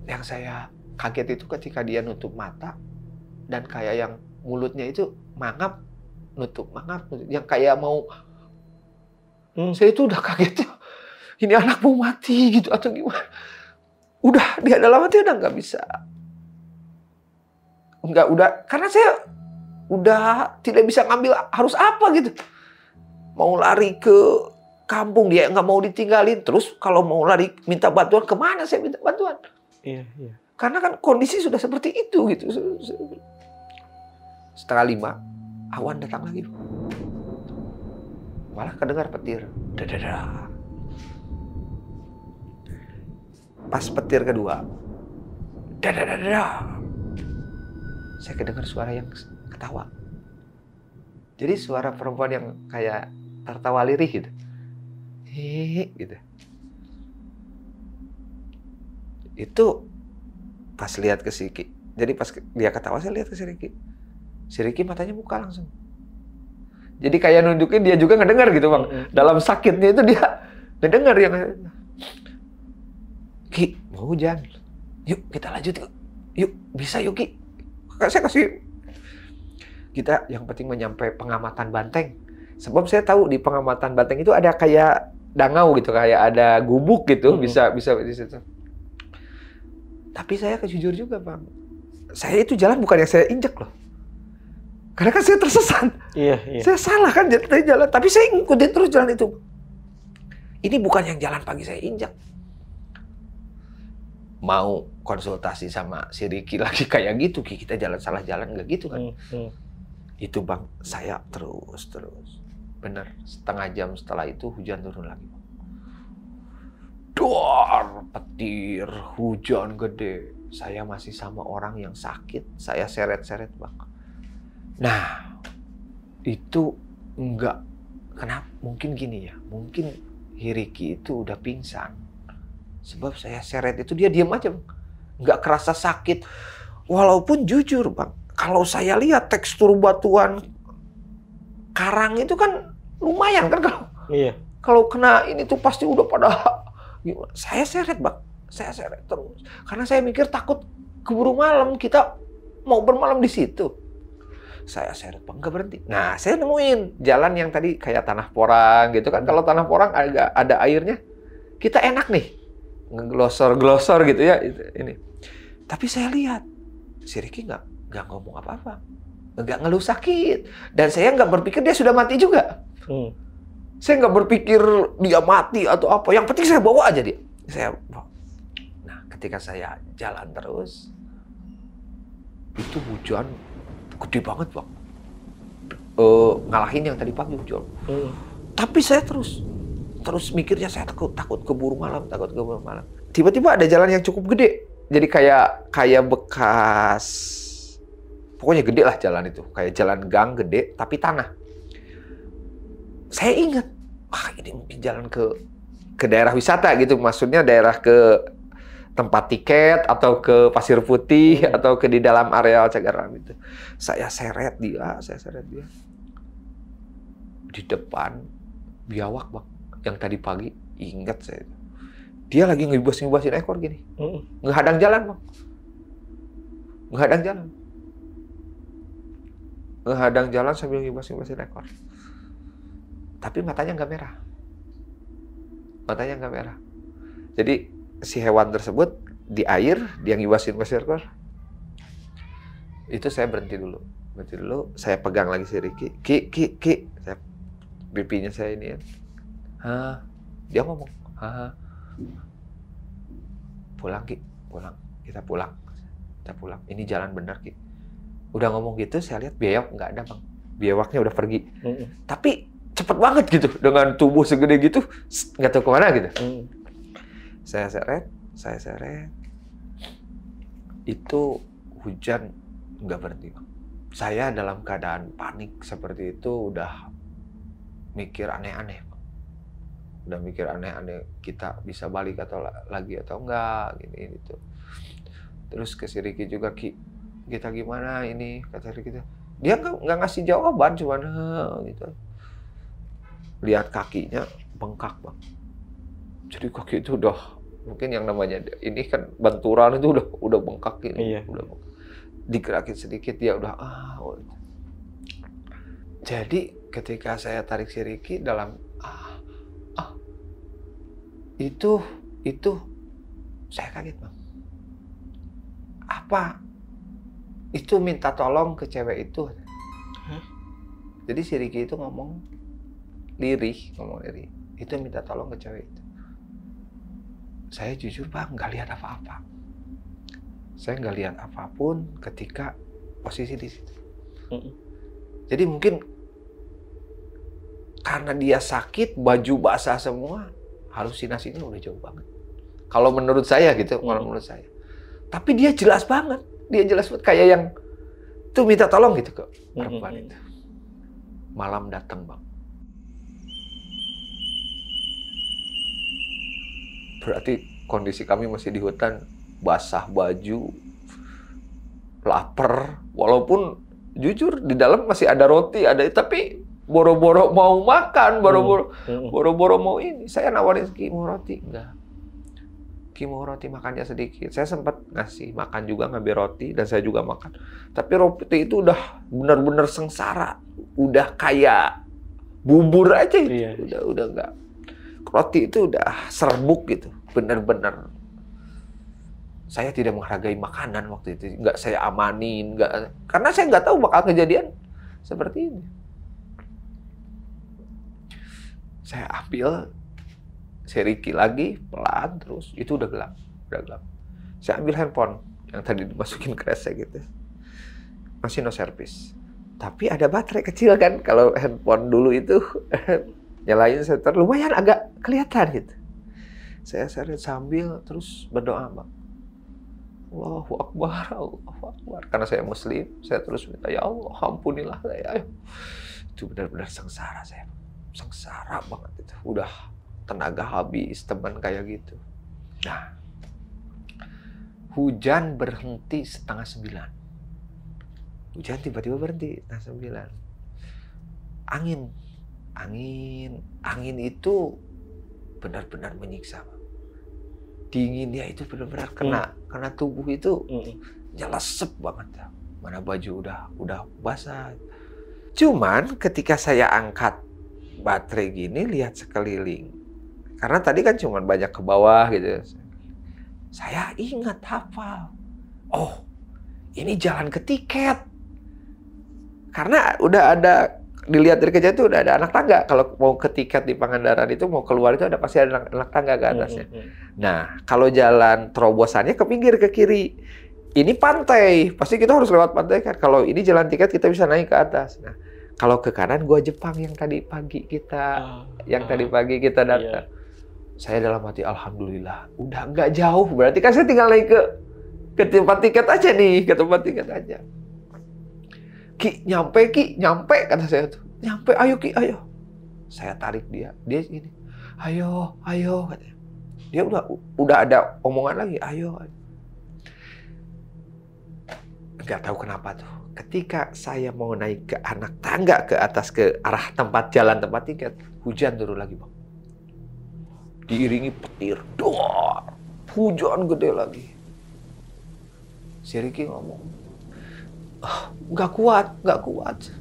Yang saya kaget itu ketika dia nutup mata, dan kayak yang mulutnya itu mangap, nutup, yang kayak mau. Saya itu udah kaget, ini anak mau mati gitu atau gimana. Udah, dia dalam hati udah nggak bisa. Karena saya udah tidak bisa ngambil harus apa gitu. Mau lari ke kampung, dia nggak mau ditinggalin. Terus kalau mau lari minta bantuan, kemana saya minta bantuan? Iya. Karena kan kondisi sudah seperti itu gitu. 4:30, awan datang lagi. Malah kedengar petir. Dadada. Pas petir kedua, dadada. Saya kedengar suara yang ketawa. Jadi suara perempuan yang kayak tertawa lirih gitu. Gitu. Itu pas lihat ke Siki. Jadi pas dia ketawa, saya lihat ke si Ricky. Si Ricky matanya buka langsung. Jadi kayak nunjukin dia juga ngedengar gitu Bang. Dalam sakitnya itu dia ngedengar yang, Ki, mau hujan. Yuk kita lanjut yuk. Bisa yuk Ki. Saya kasih. Kita yang penting menyampai pengamatan banteng. Sebab saya tahu di pengamatan banteng itu ada kayak dangau gitu, kayak ada gubuk gitu, bisa di situ. Tapi saya jujur juga Bang. Saya itu jalan bukan yang saya injek loh. Karena kan saya tersesat. Iya. Saya salah kan jalan, tapi saya ngikutin terus jalan itu. Ini bukan yang jalan pagi saya injak. Mau konsultasi sama si Ricky lagi kayak gitu, kita salah jalan nggak gitu kan? Itu Bang, saya terus. Bener, setengah jam setelah itu hujan turun lagi. Dor, petir, hujan gede. Saya masih sama orang yang sakit, saya seret-seret Bang. Nah, itu enggak, kenapa? Mungkin gini ya, mungkin Ricky itu udah pingsan. Sebab saya seret itu dia diam aja, Bang. Nggak kerasa sakit. Walaupun jujur, Bang, kalau saya lihat tekstur batuan karang itu kan lumayan kan kalau Iya. kalau kena ini tuh pasti udah pada gimana. Saya seret, Bang. Saya seret terus. Karena saya mikir takut keburu malam, kita mau bermalam di situ. Saya seret, Bang, nggak berhenti. Nah, saya nemuin jalan yang tadi kayak tanah porang gitu kan. Kalau tanah porang agak ada airnya, kita enak nih. Ngeglosor-glosor gitu ya. Ini. Tapi saya lihat, si Ricky nggak ngomong apa-apa. Nggak ngeluh sakit. Dan saya nggak berpikir dia sudah mati juga. Saya nggak berpikir dia mati atau apa. Yang penting saya bawa aja dia. Saya bawa. Nah, ketika saya jalan terus, itu hujan gede banget, Bang. Ngalahin yang tadi pagi hujan. Tapi saya terus mikirnya saya takut keburu malam. Tiba-tiba ada jalan yang cukup gede. Jadi kayak bekas, pokoknya gede lah jalan itu. Kayak jalan gang gede, tapi tanah. Saya ingat, ini mungkin jalan ke daerah wisata gitu. Maksudnya daerah ke tempat tiket atau ke Pasir Putih atau ke di dalam areal Cagaram itu. Saya seret dia. Di depan biawak, Bang. Yang tadi pagi ingat saya. Dia lagi ngibas-ngibasin ekor gini. Ngehadang jalan, Bang. Ngehadang jalan sambil ngibas-ngibasin ekor. Tapi matanya nggak merah. Jadi si hewan tersebut di air, dia ngibasin ekor. Itu saya berhenti dulu. Saya pegang lagi si Ricky. Ki. Pipinya saya ini ya. Dia ngomong. Pulang, Ki. Kita pulang. Ini jalan benar, Ki. Udah ngomong gitu, saya lihat biawak nggak ada, Bang. Biawaknya udah pergi. Tapi cepet banget gitu. Dengan tubuh segede gitu, nggak tahu kemana gitu. Saya seret. Itu hujan nggak berhenti, Bang. Saya dalam keadaan panik seperti itu udah mikir aneh-aneh, Bang. Udah mikir aneh-aneh, kita bisa balik atau lagi atau enggak, gini gitu. Terus ke si Ricky juga, Ki, kita gimana ini, kata Ricky. Dia nggak ngasih jawaban, cuman gitu. Lihat kakinya bengkak, Bang. Jadi kaki itu udah mungkin yang namanya ini kan benturan itu udah bengkak ini. Iya. Udah bengkak. Digerakin sedikit dia udah Jadi ketika saya tarik si Ricky dalam itu saya kaget, Bang. Apa itu minta tolong ke cewek itu? Jadi si Ricky itu ngomong lirih. Itu minta tolong ke cewek itu. Saya jujur, Bang, nggak lihat apa-apa. Saya nggak lihat apapun ketika posisi di situ. Jadi mungkin karena dia sakit, baju basah semua, halusinasinya udah jauh banget. Kalau menurut saya gitu, menurut saya. Tapi dia jelas banget. Kayak yang tuh minta tolong gitu ke perempuan itu. Malam datang, Bang. Berarti kondisi kami masih di hutan, basah baju, lapar. Walaupun jujur di dalam masih ada roti, tapi boro-boro mau makan, boro-boro mau ini. Saya nawarin, Ki, mau roti? Enggak. Ki, mau roti, makannya sedikit. Saya sempat ngasih makan juga, ngambil roti, dan saya juga makan. Tapi roti itu udah benar-benar sengsara. Udah kayak bubur aja gitu. Iya. Udah enggak. Roti itu udah serbuk gitu. Benar-benar. Saya tidak menghargai makanan waktu itu. Nggak saya amanin. Karena saya nggak tahu bakal kejadian seperti ini. Saya ambil si Ricky lagi, pelan terus. Itu udah gelap. Saya ambil handphone yang tadi dimasukin kresek gitu. Masih no service. Tapi ada baterai kecil kan. Kalau handphone dulu itu nyalain setter, lumayan agak kelihatan gitu. Saya seret sambil terus berdoa, Bang. Allahu Akbar. Karena saya Muslim, saya terus minta, ya Allah, ampunilah saya. Itu benar-benar sengsara saya. Sengsara banget itu. Udah tenaga habis, teman kayak gitu. Nah, hujan berhenti 8:30. Hujan tiba-tiba berhenti 8:30. Angin itu benar-benar menyiksa. Dinginnya itu benar-benar kena tubuh itu nyelesep banget. Mana baju udah basah. Cuman ketika saya angkat baterai gini, lihat sekeliling. Karena tadi kan cuma banyak ke bawah gitu. Saya ingat, hafal. Oh, ini jalan ke tiket. Karena udah ada, dilihat dari kejauhan itu udah ada anak tangga. Kalau mau ke tiket di Pangandaran itu, mau keluar itu pasti ada anak tangga ke atasnya. Nah, kalau jalan terobosannya ke pinggir, ke kiri. Ini pantai, pasti kita harus lewat pantai kan. Kalau ini jalan tiket, kita bisa naik ke atas. Nah, kalau ke kanan, Gua Jepang yang tadi pagi kita datang. Saya dalam hati, alhamdulillah, udah nggak jauh. Berarti kan saya tinggal naik ke tempat tiket aja nih, ke tempat tiket aja. Ki, nyampe, kata saya tuh. Nyampe, ayo Ki, ayo. Saya tarik dia gini, ayo, katanya. Dia udah ada omongan lagi, ayo. Nggak tahu kenapa tuh. Ketika saya mau naik ke anak tangga ke atas ke arah tempat tiket, hujan turun lagi, Bang. Diiringi petir, doar, hujan gede lagi. Si Ricky ngomong, nggak kuat, udah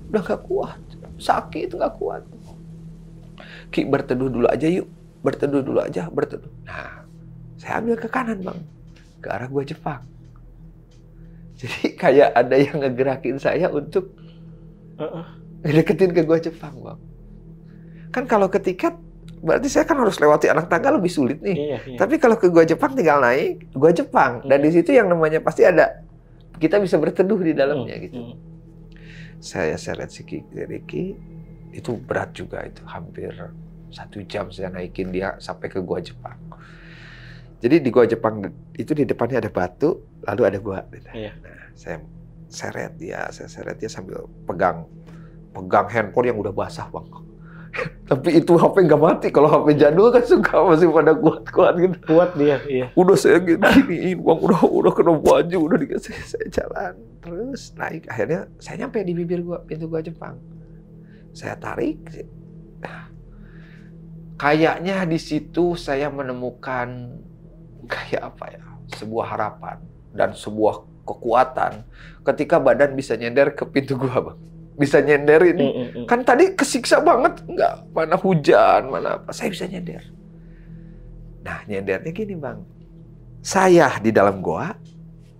nggak kuat, sakit, nggak kuat. Ki, berteduh dulu aja yuk, berteduh. Nah, saya ambil ke kanan, Bang, ke arah Gua Jepang. Jadi kayak ada yang ngegerakin saya untuk deketin ke Gua Jepang, Bang. Kan kalau ke tiket, berarti saya kan harus lewati anak tangga lebih sulit nih. Iya. Tapi kalau ke Gua Jepang tinggal naik Gua Jepang. Dan di situ yang namanya pasti ada, kita bisa berteduh di dalamnya gitu. Saya seret si Ricky, itu berat juga itu. Hampir 1 jam saya naikin dia sampai ke Gua Jepang. Jadi di Gua Jepang itu di depannya ada batu, lalu ada gua. Iya. Nah, saya seret dia sambil pegang handphone yang udah basah, Bang. Tapi itu HP nggak mati. Kalau HP jadul kan suka masih pada kuat gitu. Kuat dia, iya. Udah saya giniin, Bang, udah kena baju, udah dikasih. Saya jalan terus naik. Akhirnya saya nyampe di bibir pintu Gua Jepang. Saya tarik. Kayaknya di situ saya menemukan kayak apa ya? Sebuah harapan dan sebuah kekuatan ketika badan bisa nyender ke pintu gua, Bang. Bisa nyender ini. Kan tadi kesiksa banget, mana hujan, mana apa. Saya bisa nyender. Nah, nyendernya gini, Bang. Saya di dalam gua,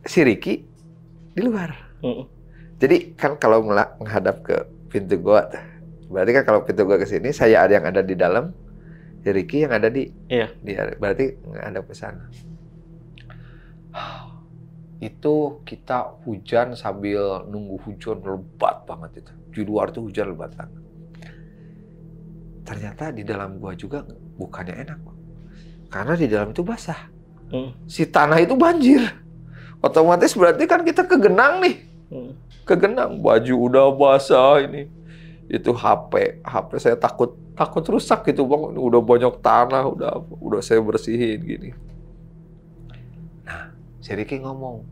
si Ricky di luar. Jadi kan kalau menghadap ke pintu gua, berarti kan kalau pintu gua ke sini, saya ada yang ada di dalam, si Ricky yang ada di berarti menghadap ke sana. Itu kita hujan sambil nunggu hujan lebat banget itu. Di luar tuh hujan lebat banget. Ternyata di dalam gua juga bukannya enak, Bang. Karena di dalam itu basah. Si tanah itu banjir. Otomatis berarti kan kita kegenang nih. Kegenang, baju udah basah ini. Itu HP saya takut rusak gitu, Bang. Udah banyak tanah, udah saya bersihin gini. Si Ricky ngomong,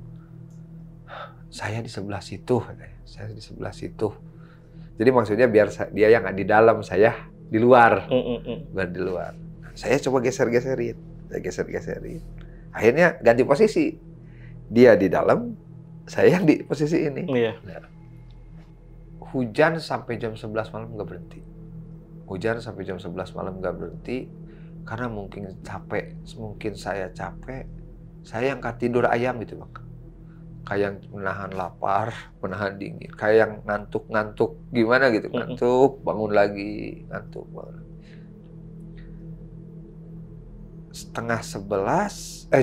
saya di sebelah situ, saya di sebelah situ. Jadi maksudnya biar dia yang di dalam, saya di luar, di luar. Saya coba geser-geserin. Akhirnya ganti posisi, dia di dalam, saya yang di posisi ini. Nah, hujan sampai jam 11 malam nggak berhenti. Karena mungkin saya capek. Saya angkat tidur ayam gitu, Bang. Kayak menahan lapar, menahan dingin. Kayak yang ngantuk gimana gitu. Ngantuk, bangun lagi.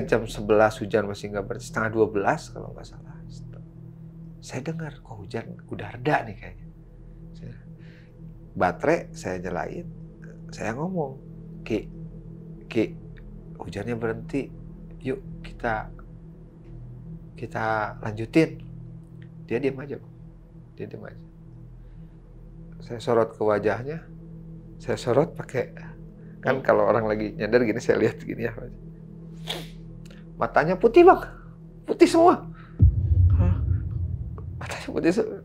Jam 11 hujan masih nggak berhenti. 11:30 kalau nggak salah. Saya dengar, kok hujan udah reda nih kayaknya. Baterai saya nyalain. Saya ngomong, Ki, hujannya berhenti. Yuk kita lanjutin. Dia diam aja, Bang. Saya sorot ke wajahnya. Saya sorot pakai Kan kalau orang lagi nyadar gini, saya lihat gini ya. Matanya putih bang, putih semua. Matanya putih semua.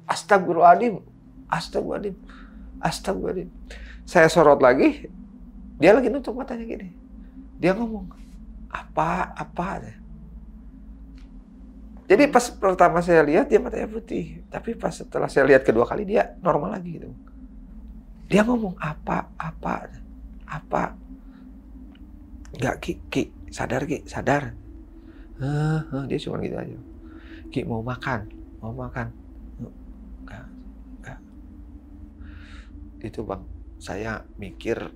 Astagfirullahaladzim, astagfirullahaladzim, astagfirullahaladzim. Saya sorot lagi, dia lagi nutup matanya gini. Dia ngomong, apa. Jadi pas pertama saya lihat dia matanya putih, tapi pas setelah saya lihat kedua kali dia normal lagi gitu. Dia ngomong apa. Enggak Ki, sadar Ki, sadar. Dia cuma gitu aja. Ki mau makan. Enggak. Itu bang, saya mikir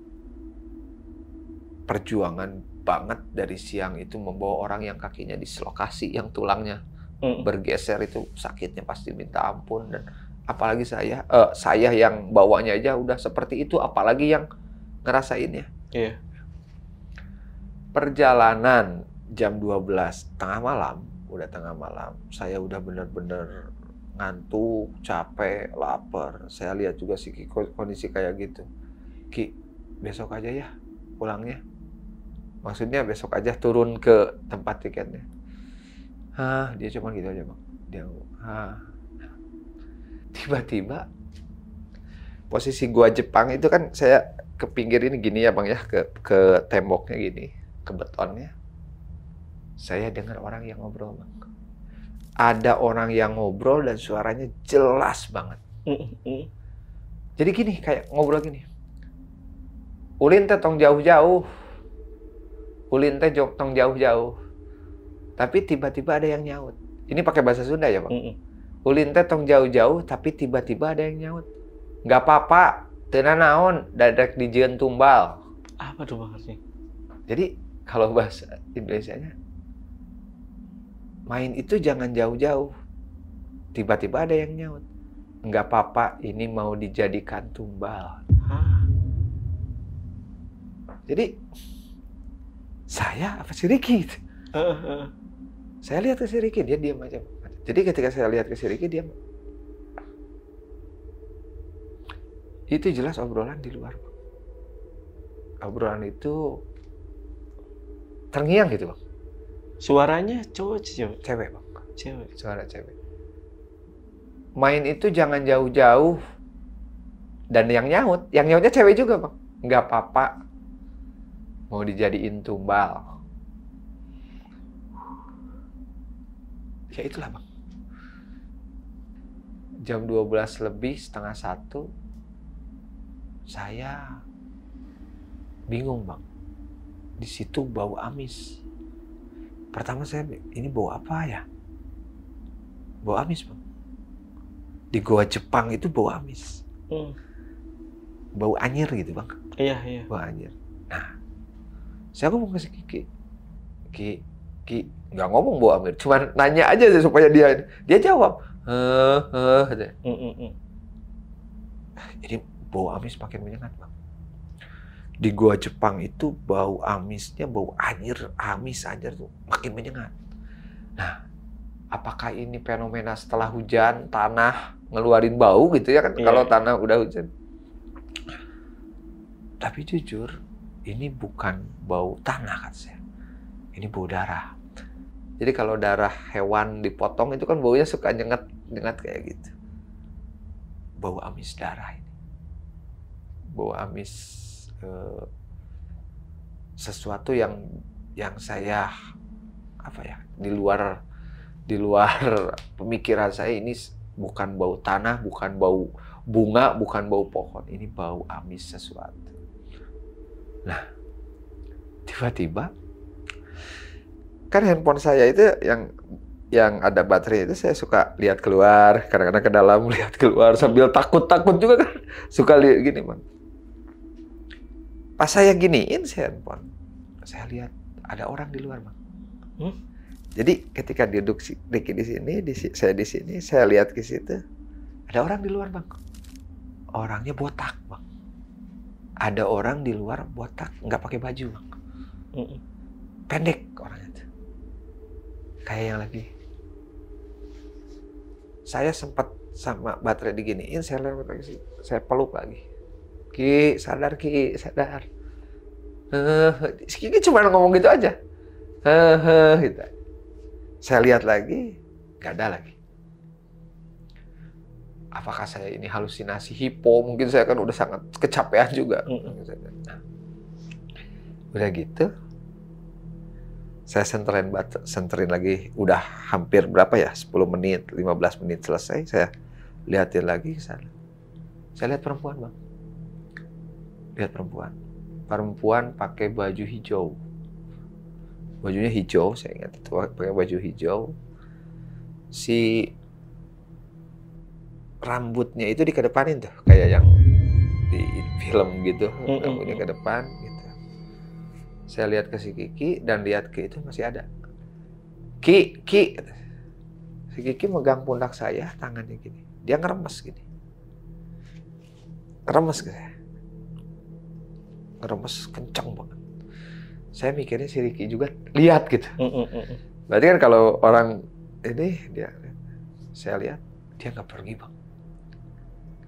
perjuangan banget dari siang itu membawa orang yang kakinya dislokasi, yang tulangnya bergeser itu sakitnya pasti minta ampun. Dan apalagi saya yang bawanya aja udah seperti itu, apalagi yang ngerasainnya. Iya. Perjalanan jam 12 tengah malam, saya udah bener-bener ngantuk, capek, lapar. Saya lihat juga si Ki kondisi kayak gitu. Ki, besok aja ya pulangnya. Maksudnya besok aja turun ke tempat tiketnya. Dia cuma gitu aja bang. Dia tiba-tiba posisi gua Jepang itu kan saya ke pinggir ini gini ya bang ya, ke temboknya gini, ke betonnya. Saya dengar orang yang ngobrol bang. Ada orang yang ngobrol dan suaranya jelas banget. Jadi gini, kayak ngobrol gini. Ulin teh tong jauh-jauh. Ulin teh tong jauh-jauh. Tapi tiba-tiba ada yang nyaut. Ini pakai bahasa Sunda ya bang. Ulin teh tong jauh-jauh, tapi tiba-tiba ada yang nyaut. Nggak apa-apa, teuna naon, dadak dijieun tumbal. Apa tuh maksudnya? Jadi kalau bahasa Indonesianya, main itu jangan jauh-jauh. Tiba-tiba ada yang nyaut. Nggak apa-apa, ini mau dijadikan tumbal. Jadi saya apa si Ricky? Saya lihat ke si Ricky, dia diam aja. Jadi ketika saya lihat ke si Ricky, dia itu jelas obrolan di luar. Obrolan itu terngiang gitu bang. Suaranya cowok cewek? Cewek bang. Cewek. Suara cewek. Main itu jangan jauh-jauh. Dan yang nyautnya cewek juga bang. Nggak apa-apa. Mau dijadiin tumbal. Ya itulah bang. Jam 12 lebih, setengah 1. Saya bingung bang. Di situ bau amis. Pertama saya, ini bau apa ya? Bau amis bang. Di goa Jepang itu bau amis. Bau anyir gitu bang. Iya. Bau anyir. Nah, saya ngomong ke si Ki, nggak ngomong bau anyir, cuma nanya aja supaya dia jawab. Jadi bau amis makin menyengat bang. Di goa Jepang itu bau amisnya, bau anyir, amis tuh makin menyengat. Nah, apakah ini fenomena setelah hujan, tanah ngeluarin bau gitu ya kan? Yeah. Kalau tanah udah hujan. Tapi jujur, ini bukan bau tanah kan saya. Ini bau darah. Jadi kalau darah hewan dipotong itu kan baunya suka nyengat kayak gitu. Bau amis darah ini. Bau amis sesuatu yang saya di luar pemikiran saya. Ini bukan bau tanah, bukan bau bunga, bukan bau pohon, ini bau amis sesuatu. Nah, tiba-tiba kan handphone saya itu yang ada baterai itu saya suka lihat keluar, kadang-kadang ke dalam lihat keluar sambil takut juga kan, suka lihat gini bang. Pas saya giniin handphone, saya lihat ada orang di luar bang. Jadi ketika duduk Ricky di sini, saya di sini, saya lihat ke situ, ada orang di luar bang. Orangnya botak bang. Ada orang di luar botak, nggak pakai baju bang. Pendek orangnya tuh. Kayak yang lagi. Saya sempat sama baterai diginiin, saya peluk lagi. Ki, sadar Ki, sadar. Si Kiki cuma ngomong gitu aja. Gitu. Saya lihat lagi, nggak ada lagi. Apakah saya ini halusinasi hipo? Mungkin saya kan udah sangat kecapean juga. Nah, udah gitu, saya senterin lagi. Udah hampir berapa ya? 10 menit, 15 menit selesai. Saya lihatin lagi ke sana. Saya lihat perempuan, Bang. Lihat perempuan. Perempuan pakai baju hijau. Bajunya hijau, saya ingat itu pakai baju hijau. Si rambutnya itu dikedepanin tuh, kayak yang di film gitu, rambutnya ke depan gitu. Saya lihat ke si Kiki dan lihat ke itu masih ada. Ki. Si Kiki megang pundak saya, tangannya gini. Dia ngeremes gini. Ngeremes ke saya. Ngeremes kencang banget. Saya mikirnya si Ricky juga lihat gitu. Berarti kan kalau orang ini dia, saya lihat dia nggak pergi, Bang.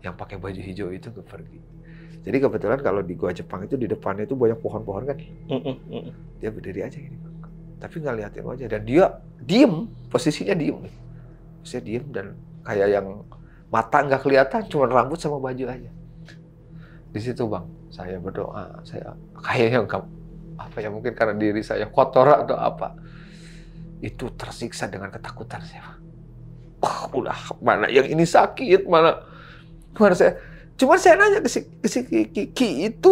Yang pakai baju hijau itu nggak pergi. Jadi kebetulan kalau di Gua Jepang itu di depannya itu banyak pohon-pohon kan. Dia berdiri aja gini, Bang. Tapi nggak liatin wajah dan dia diem, posisinya diem. Saya diem dan kayak yang mata nggak kelihatan, cuma rambut sama baju aja. Di situ, Bang, saya berdoa, saya kayaknya apa ya, mungkin karena diri saya kotor atau apa, itu tersiksa dengan ketakutan saya. Udah mana yang ini sakit, mana saya. Cuman saya nanya ke si Kiki itu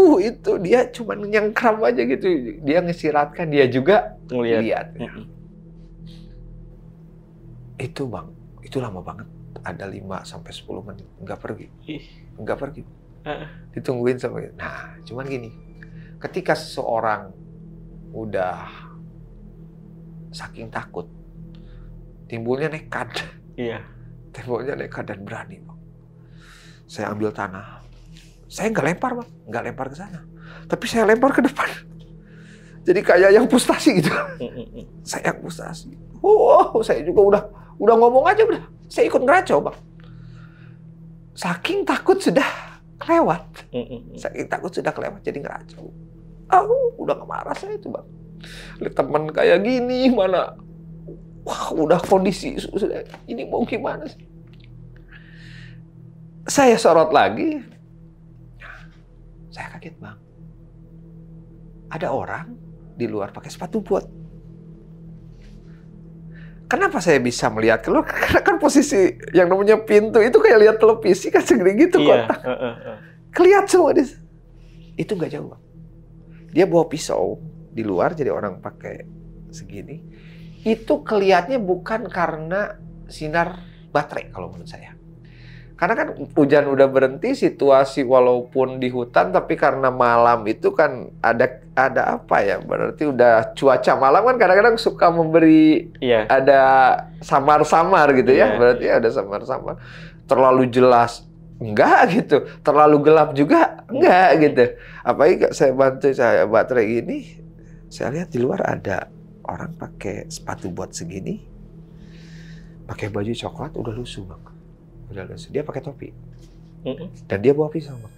dia cuma nyengkram aja gitu. Dia ngesiratkan, dia juga ngelihat. Itu, Bang, itu lama banget. Ada 5-10 menit nggak pergi. Nggak pergi. Ditungguin sampai. Nah, cuman gini. Ketika seseorang udah saking takut, timbulnya nekat. Iya. Timbulnya nekat dan berani, Bang. Saya ambil tanah. Saya nggak lempar, Bang. Nggak lempar ke sana. Tapi saya lempar ke depan. Jadi kayak yang frustasi gitu. Saya yang frustasi. Saya juga udah ngomong aja udah. Saya ikut ngeracau, Bang. Saking takut sudah kelewat. Saking takut sudah kelewat jadi ngeracau. Udah gak marah saya itu, Bang. Lihat teman kayak gini mana. Wah, udah kondisi sudah ini mau gimana sih? Saya sorot lagi. Saya kaget, Bang. Ada orang di luar pakai sepatu bot. Kenapa saya bisa melihat keluar? Karena kan posisi yang namanya pintu itu kayak lihat televisi kan segede gitu kotak. Kelihatan semua di itu nggak jauh, Bang. Dia bawa pisau di luar, jadi orang pakai segini. Itu kelihatannya bukan karena sinar baterai kalau menurut saya. Karena kan hujan udah berhenti, situasi walaupun di hutan, tapi karena malam itu kan ada apa ya? Berarti udah cuaca malam kan kadang-kadang suka memberi ada samar-samar gitu ya. Berarti ada samar-samar. Terlalu jelas enggak gitu, terlalu gelap juga enggak gitu. Apalagi saya bantu saya baterai gini, saya lihat di luar ada orang pakai sepatu bot segini, pakai baju coklat, udah lusuh, Bang. Udah lusuh. Dia pakai topi. Dan dia bawa pisau, Bang.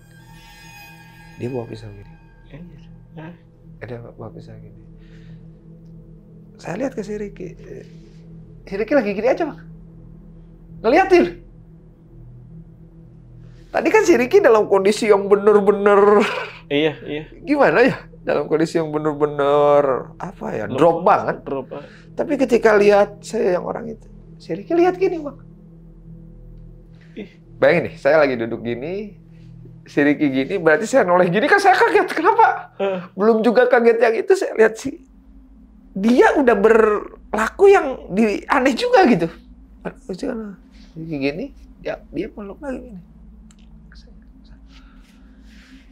Dia bawa pisau gini. Ada bawa pisau gini. Saya lihat ke si Ricky. Si Ricky lagi gini aja, Bang. Ngeliatin. Tadi kan si Ricky dalam kondisi yang bener-bener. Iya. Gimana ya? Dalam kondisi yang bener-bener apa ya? Drop banget. Tapi ketika lihat saya yang orang itu, si Ricky lihat gini, Bang. Bayangin nih, saya lagi duduk gini, si Ricky gini, berarti saya noleh gini kan saya kaget. Kenapa? Belum juga kaget yang itu, saya lihat sih. Dia udah berlaku yang aneh juga gitu. Ricky gini, dia meluk lagi gini.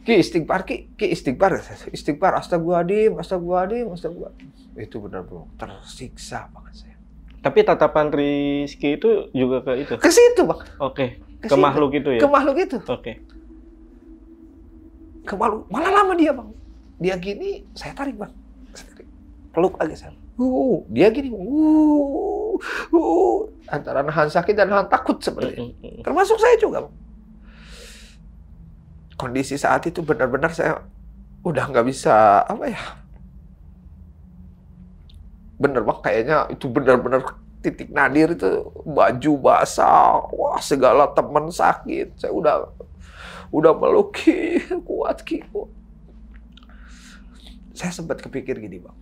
Ki istighfar, astagfirullahaladzim. Itu benar-benar tersiksa banget saya. Tapi tatapan Rizky itu juga ke itu? Ke situ, Bang. Oke. Ke makhluk itu ya? Ke makhluk itu. Oke. Ke makhluk. Malah lama dia, Bang. Dia gini, saya tarik, Bang. Peluk lagi saya. Dia gini. Antara nahan sakit dan nahan takut seperti itu. Termasuk saya juga, Bang. kondisi saat itu benar-benar saya udah nggak bisa apa ya, bener bang, kayaknya itu benar-benar titik nadir itu, baju basah, wah segala teman sakit, saya udah meluk Ki, kuat Ki. Saya sempat kepikir gini bang,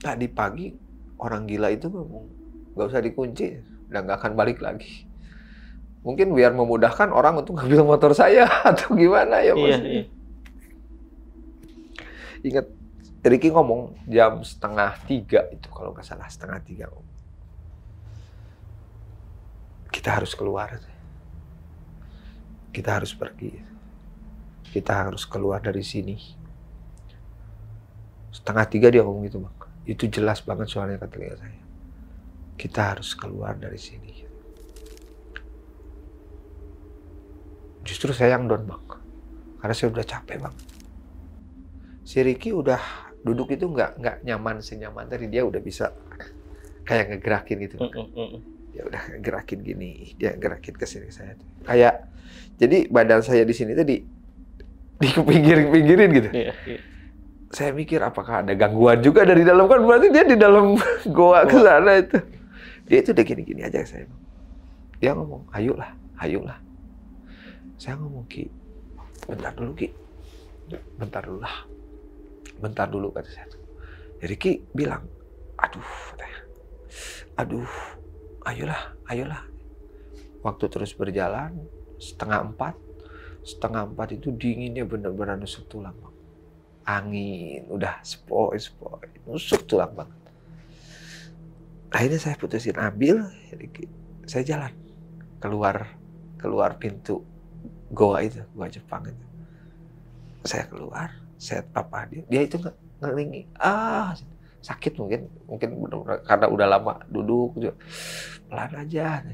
tadi pagi orang gila itu ngomong nggak usah dikunci, udah nggak akan balik lagi. Mungkin biar memudahkan orang untuk ngambil motor saya atau gimana ya mas. Iya. Ingat Ricky ngomong jam 2:30 itu kalau nggak salah, 2:30. Kita harus keluar, kita harus pergi, kita harus keluar dari sini. 2:30 dia ngomong gitu bang. Itu jelas banget soalnya ke telinga saya. Kita harus keluar dari sini. Justru saya yang down bang, karena saya udah capek bang. Si Ricky udah duduk itu nggak nyaman senyaman tadi, dia udah bisa kayak ngegerakin gitu. Dia udah ngegerakin gini, dia ngegerakin ke sini saya. Kayak jadi badan saya di sini tadi di pinggirin gitu. Iya. Saya mikir apakah ada gangguan juga dari dalam, kan berarti dia di dalam goa ke sana itu. Dia itu udah gini-gini aja saya. Dia ngomong, ayolah. Saya ngomong, Ki, bentar dulu Ki. Bentar dulu kata saya. Jadi Ki bilang, aduh, ayolah. Waktu terus berjalan, 3:30 itu dinginnya benar-benar nusuk tulang bang. Angin udah sepoi nusuk tulang banget. Akhirnya saya putusin ambil, saya jalan keluar pintu goa Jepang itu. Saya keluar, saya papa dia itu ngelingi, sakit mungkin benar-benar karena udah lama duduk juga. Pelan aja.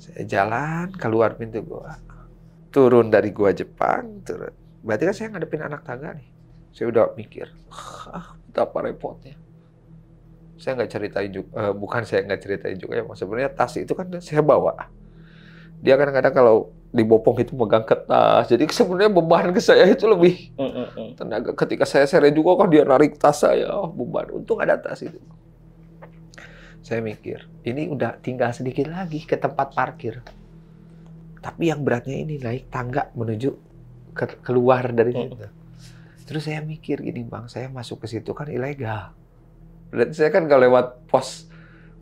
Saya jalan keluar pintu goa, turun dari goa Jepang, berarti kan saya ngadepin anak tangga nih. Saya udah mikir, betapa repotnya. Saya nggak ceritain juga, bukan saya nggak ceritain juga ya, sebenarnya tas itu kan saya bawa. Dia kadang-kadang kalau dibopong itu megang ke tas, jadi sebenarnya beban ke saya itu lebih tenaga. Ketika saya sere juga kan dia narik tas saya, beban. Untung ada tas itu. Saya mikir, ini udah tinggal sedikit lagi ke tempat parkir. Tapi yang beratnya ini naik tangga menuju keluar dari situ. Terus saya mikir gini bang, saya masuk ke situ kan ilegal. Dan saya kan kalau lewat pos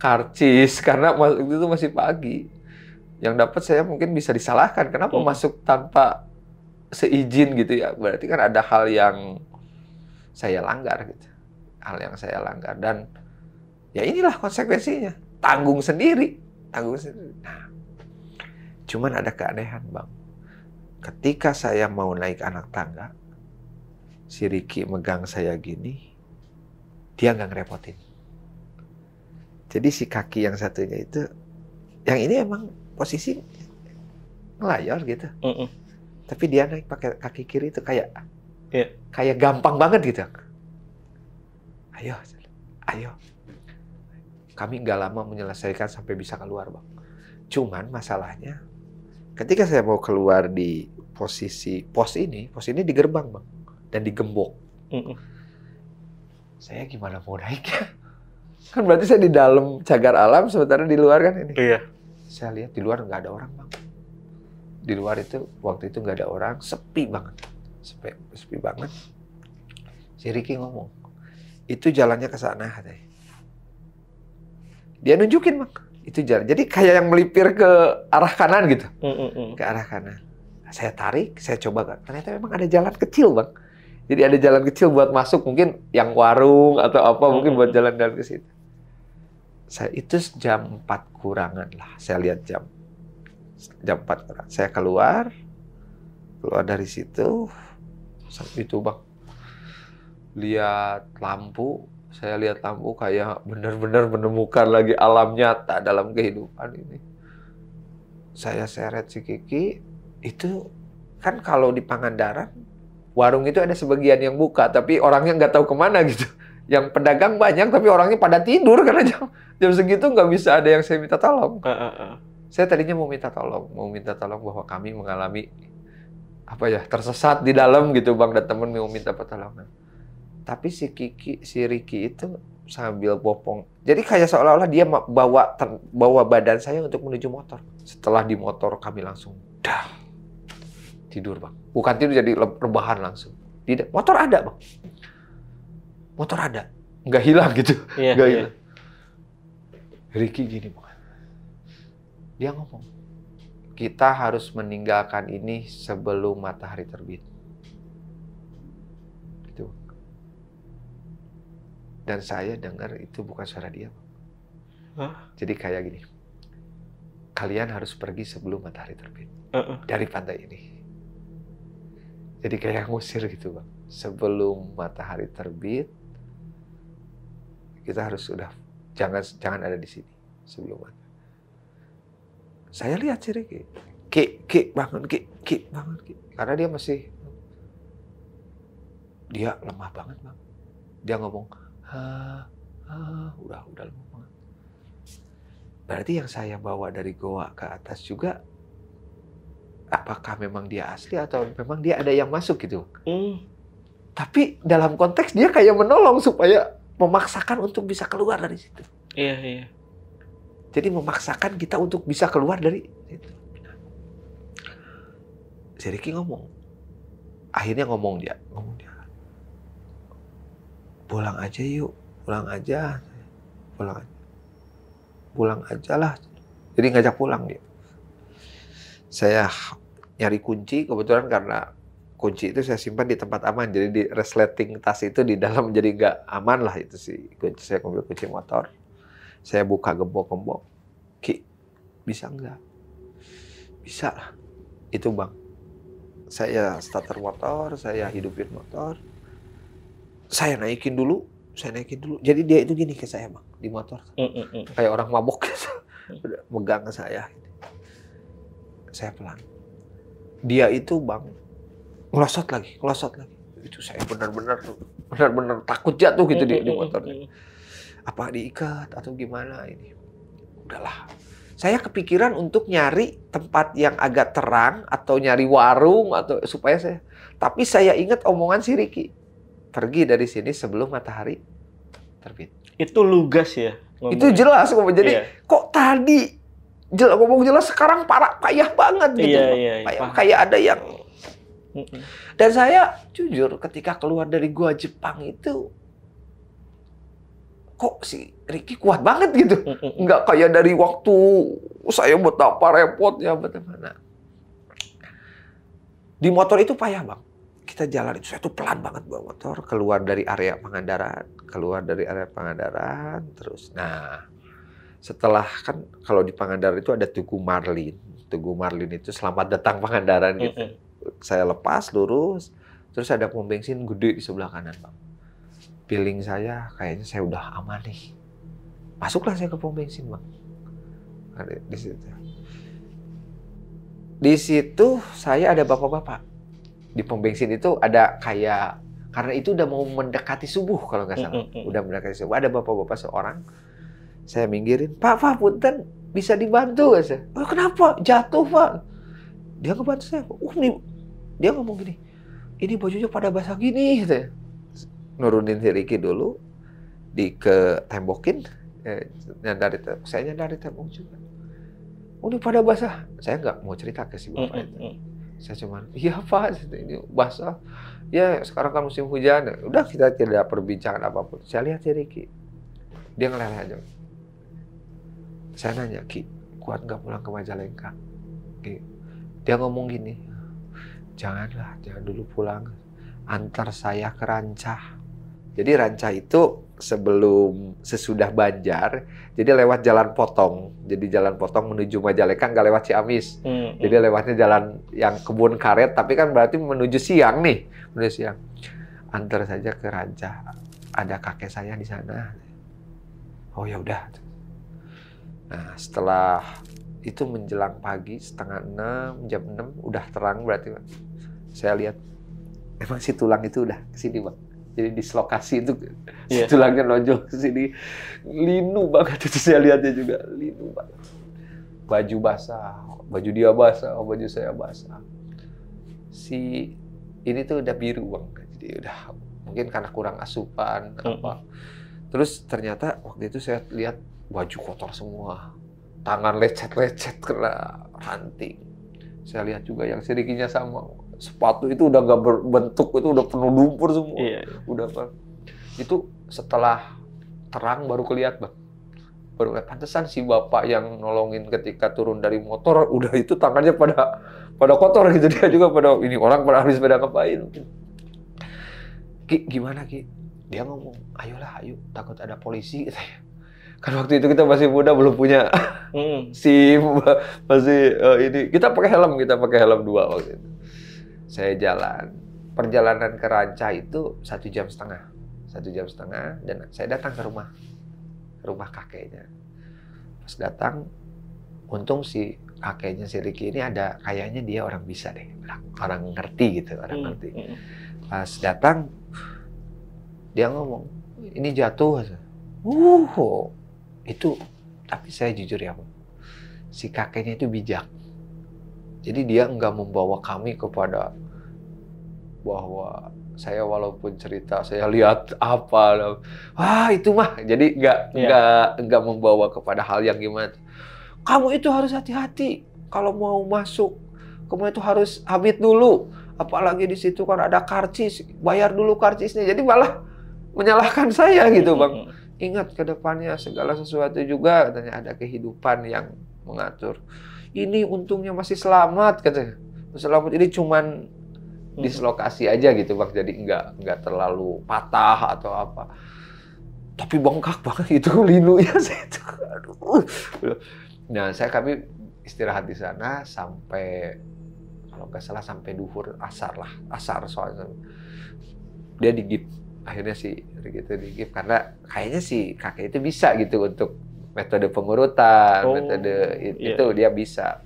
karcis karena itu masih pagi. Yang dapat saya mungkin bisa disalahkan kenapa masuk tanpa seizin gitu ya. Berarti kan ada hal yang saya langgar gitu. Hal yang saya langgar dan ya inilah konsekuensinya. Tanggung sendiri. Nah, cuman ada keanehan bang. Ketika saya mau naik anak tangga, si Ricky megang saya gini, dia nggak ngerepotin. Jadi si kaki yang satunya itu, yang ini emang posisi ngelayar gitu. Tapi dia naik pakai kaki kiri itu kayak gampang banget gitu. Ayo. Kami nggak lama menyelesaikan sampai bisa keluar bang. Cuman masalahnya, ketika saya mau keluar di pos ini di gerbang bang, dan digembok. Saya gimana mau naiknya? Kan berarti saya di dalam cagar alam, sementara di luar kan ini. Iya. Saya lihat di luar nggak ada orang bang. Di luar itu waktu itu nggak ada orang, sepi banget, sepi banget. Si Ricky ngomong, itu jalannya ke sana katanya. Dia nunjukin bang. Itu jalan. Jadi kayak yang melipir ke arah kanan gitu. Ke arah kanan. Saya tarik, saya coba. Ternyata memang ada jalan kecil bang. Jadi ada jalan kecil buat masuk. Mungkin yang warung atau apa. Mungkin buat jalan-jalan ke situ. Saya itu jam 4 kurangan lah. Saya lihat jam 4 kurang. Saya keluar dari situ. Sampai itu bang. Lihat lampu. Saya lihat lampu kayak benar-benar menemukan lagi alam nyata dalam kehidupan ini. Saya seret si Kiki, itu kan kalau di Pangandaran, warung itu ada sebagian yang buka, tapi orangnya nggak tahu kemana gitu. Yang pedagang banyak, tapi orangnya pada tidur karena jam segitu nggak bisa ada yang saya minta tolong. Saya tadinya mau minta tolong bahwa kami mengalami tersesat di dalam gitu Bang, dan temen mau minta pertolongan. Tapi si Ricky itu sambil bopong. Jadi kayak seolah-olah dia bawa badan saya untuk menuju motor. Setelah di motor kami langsung tidur Bang. Bukan tidur, jadi rebahan langsung. Motor ada Bang. Motor ada. Nggak hilang gitu. Iya, nggak iya. hilang. Ricky gini Bang. Dia ngomong, kita harus meninggalkan ini sebelum matahari terbit. Gitu. Dan saya dengar itu bukan suara dia. Hah? Jadi kayak gini. Kalian harus pergi sebelum matahari terbit. Dari pantai ini. Jadi kayak ngusir gitu Bang. Sebelum matahari terbit, kita harus jangan ada di sini sebelum matahari. Saya lihat si Ricky. Ki, bangun Ki. Karena dia lemah banget Bang. Dia ngomong, udah lemah banget. Berarti yang saya bawa dari goa ke atas juga, apakah memang dia asli atau memang dia ada yang masuk gitu? Tapi dalam konteks dia kayak menolong supaya memaksakan untuk bisa keluar dari situ. Iya. Jadi memaksakan kita untuk bisa keluar dari situ. Si Ricky ngomong. Akhirnya ngomong dia. Pulang aja yuk. Pulang aja lah. Jadi ngajak pulang dia. Saya nyari kunci, kebetulan karena kunci itu saya simpan di tempat aman. Jadi di resleting tas itu di dalam, jadi nggak aman lah itu sih. Saya ambil kunci motor. Saya buka gembok. Ki, bisa nggak? Bisa lah. Itu Bang. Saya starter motor, saya hidupin motor. Saya naikin dulu. Jadi dia itu gini ke saya Bang, di motor. Kayak orang mabok gitu. Megang ke saya. Saya pelan. Dia itu Bang, ngelosot lagi. Itu saya benar-benar takut jatuh gitu di motor. Apa diikat atau gimana ini? Udahlah. Saya kepikiran untuk nyari tempat yang agak terang atau nyari warung atau tapi saya ingat omongan si Ricky. Pergi dari sini sebelum matahari terbit. Itu lugas ya ngomongnya. Itu jelas ngomong. Jadi kok tadi ngomong jelas, sekarang payah banget gitu. Iya. Kayak ada yang. Dan saya jujur ketika keluar dari gua Jepang itu, kok si Ricky kuat banget gitu. Nggak kayak dari waktu saya betapa repotnya, bagaimana. Di motor itu payah Bang. Kita jalan itu, saya tuh pelan banget bawa motor. Keluar dari area Pangandaran. Terus, nah setelah kan kalau di Pangandaran itu ada Tugu Marlin. Tugu Marlin itu selamat datang Pangandaran gitu. Saya lepas, lurus. Terus ada pom bensin gede di sebelah kanan Bang. Feeling saya, kayaknya saya udah aman nih. Masuklah saya ke pom bensin Bang. Di situ saya ada bapak-bapak. Di pom bensin itu ada kayak, karena itu udah mau mendekati subuh kalau nggak salah. Udah mendekati subuh. Ada bapak-bapak seorang. Saya minggirin, Pak, punten, bisa dibantu gak saya? Oh, kenapa? Jatuh Pak. Dia ngebantu saya. Dia ngomong gini, ini bajunya pada basah gini. Gitu. Nurunin si Ricky dulu, tembokin, saya nyandari tembok juga. Ini pada basah. Saya nggak mau cerita ke si bapak itu. Saya cuma, iya Pak, ini basah. Ya sekarang kan musim hujan. Udah, kita tidak perbincangan apapun. Saya lihat si Ricky, dia ngeleleh aja. Saya nanya, Ki, kuat nggak pulang ke Majalengka? Dia ngomong gini, jangan dulu pulang. Antar saya ke Rancah. Jadi Rancah itu sesudah Banjar, jadi lewat jalan potong. Jadi jalan potong menuju Majalengka, nggak lewat Ciamis. Jadi lewatnya jalan yang kebun karet, tapi kan berarti menuju siang nih. Antar saja ke Rancah. Ada kakek saya di sana. Oh ya udah. Nah setelah itu menjelang pagi, 5:30, jam 6, udah terang berarti. Saya lihat, emang si tulang itu udah kesini Bang. Jadi dislokasi itu, si tulangnya nonjol ke sini. Linu banget itu, saya lihatnya juga. Linu banget. baju basah, baju dia basah, baju saya basah. Si ini tuh udah biru bang, jadi udah mungkin karena kurang asupan apa. Terus ternyata waktu itu saya lihat baju kotor semua, tangan lecet-lecet kena ranting. Saya lihat juga yang si Ricky-nya sama, sepatu itu udah nggak berbentuk, itu udah penuh lumpur semua. Iya. Udah bang. Itu setelah terang baru kelihatan bang. Baru lihat, pantesan si bapak yang nolongin ketika turun dari motor, udah itu tangannya pada kotor gitu. Dia juga pada, ini orang pada habis pada ngapain mungkin. Ki, gimana Ki? Dia ngomong, ayolah, ayo, takut ada polisi katanya. Kan waktu itu kita masih muda, belum punya SIM, masih ini. Kita pakai helm 2 waktu itu. Saya jalan, perjalanan ke Ranca itu 1,5 jam. 1,5 jam, dan saya datang ke rumah kakeknya. Pas datang, untung si kakeknya si Ricky ini ada, kayaknya dia orang bisa deh, orang ngerti gitu, orang ngerti. Pas datang, dia ngomong, ini jatuh. Itu, tapi saya jujur ya, si kakeknya itu bijak. Jadi dia nggak membawa kami kepada bahwa saya walaupun cerita saya lihat apa, itu mah, jadi nggak membawa kepada hal yang gimana. Kamu itu harus hati-hati kalau mau masuk, kamu itu harus hamid dulu, apalagi di situ kan ada karcis, bayar dulu karcisnya. Jadi malah menyalahkan saya gitu bang. Ingat ke depannya segala sesuatu juga katanya ada kehidupan yang mengatur. Ini untungnya masih selamat katanya. Selamat ini cuman dislokasi aja gitu bang, jadi nggak terlalu patah atau apa. Tapi bengkak banget itu linunya saya itu. Aduh. Nah kami istirahat di sana sampai, kalau nggak salah sampai duhur asar soalnya. Dia digip, akhirnya si gitu digip karena kayaknya si kakek itu bisa gitu untuk metode pengurutan, metode itu dia bisa.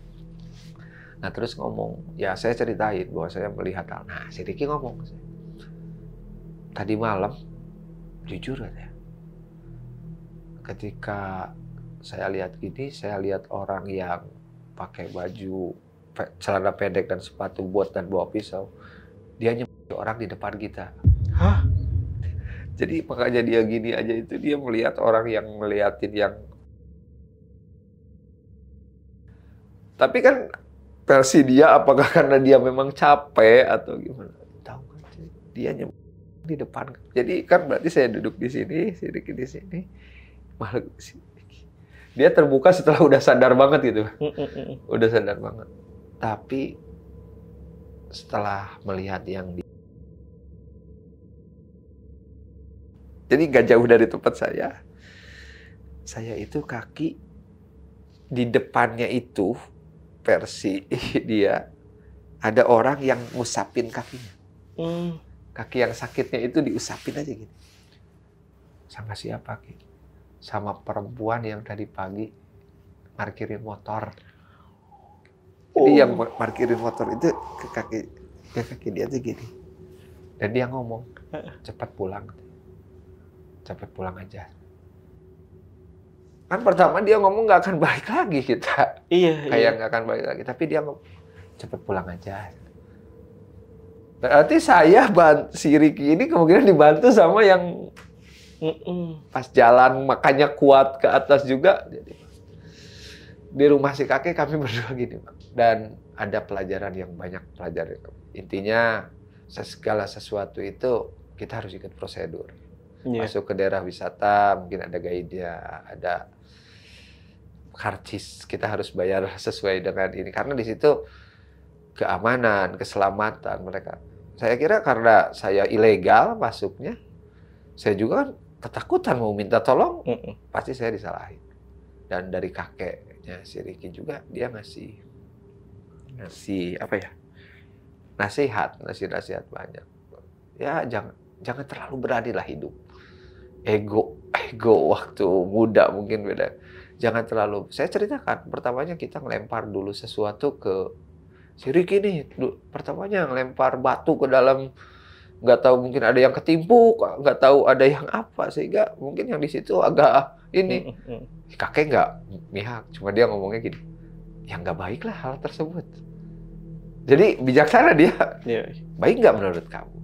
Nah terus ngomong, ya saya ceritain bahwa saya melihat hal. Nah si Ricky ngomong, tadi malam, jujur aja, ketika saya lihat gini, saya lihat orang yang pakai baju celana pendek dan sepatu bot dan bawa pisau, dia nyembunyi orang di depan kita. Hah? Jadi makanya dia gini aja itu, dia melihat orang yang ngeliatin yang. Tapi kan versi dia, apakah karena dia memang capek atau gimana? Tahu kan? Dia nyembunyi di depan. Jadi kan berarti saya duduk di sini, si Ricky di sini, makhluk di sini. Dia terbuka setelah udah sadar banget gitu. Udah sadar banget. Tapi setelah melihat yang jadi nggak jauh dari tempat saya itu kaki di depannya itu, versi dia, ada orang yang ngusapin kakinya. Kaki yang sakitnya itu diusapin aja gitu. Sama siapa Ki? Sama perempuan yang tadi pagi parkirin motor. Jadi yang parkirin motor itu ke kaki dia tuh gini. Dan dia ngomong, cepat pulang. Cepat pulang aja. Kan pertama dia ngomong nggak akan balik lagi kita. Iya. Kayak nggak akan balik lagi. Tapi dia ngomong, cepat pulang aja. Berarti saya, si Ricky ini kemungkinan dibantu sama yang pas jalan makanya kuat ke atas juga. Jadi, di rumah si kakek kami berdua gini, Bang. Dan ada pelajaran yang banyak pelajaran. Intinya segala sesuatu itu kita harus ikut prosedur. Masuk ke daerah wisata mungkin ada guide-nya, ada karcis, kita harus bayar sesuai dengan ini karena di situ keamanan, keselamatan mereka. Saya kira karena saya ilegal masuknya, saya juga kan ketakutan mau minta tolong, pasti saya disalahin. Dan dari kakeknya si Ricky juga dia ngasih apa ya? Nasihat banyak. Ya jangan terlalu berani lah hidup. Ego waktu muda mungkin beda. Jangan terlalu. Saya ceritakan, pertamanya kita ngelempar dulu sesuatu ke si Ricky nih. Pertamanya ngelempar batu ke dalam, nggak tahu mungkin ada yang ketimpuk, nggak tahu ada yang apa, sehingga mungkin yang di situ agak ini. Kakek nggak mihak, cuma dia ngomongnya gini, ya nggak baik lah hal tersebut. Jadi bijaksana dia. Iya. Baik nggak menurut kamu?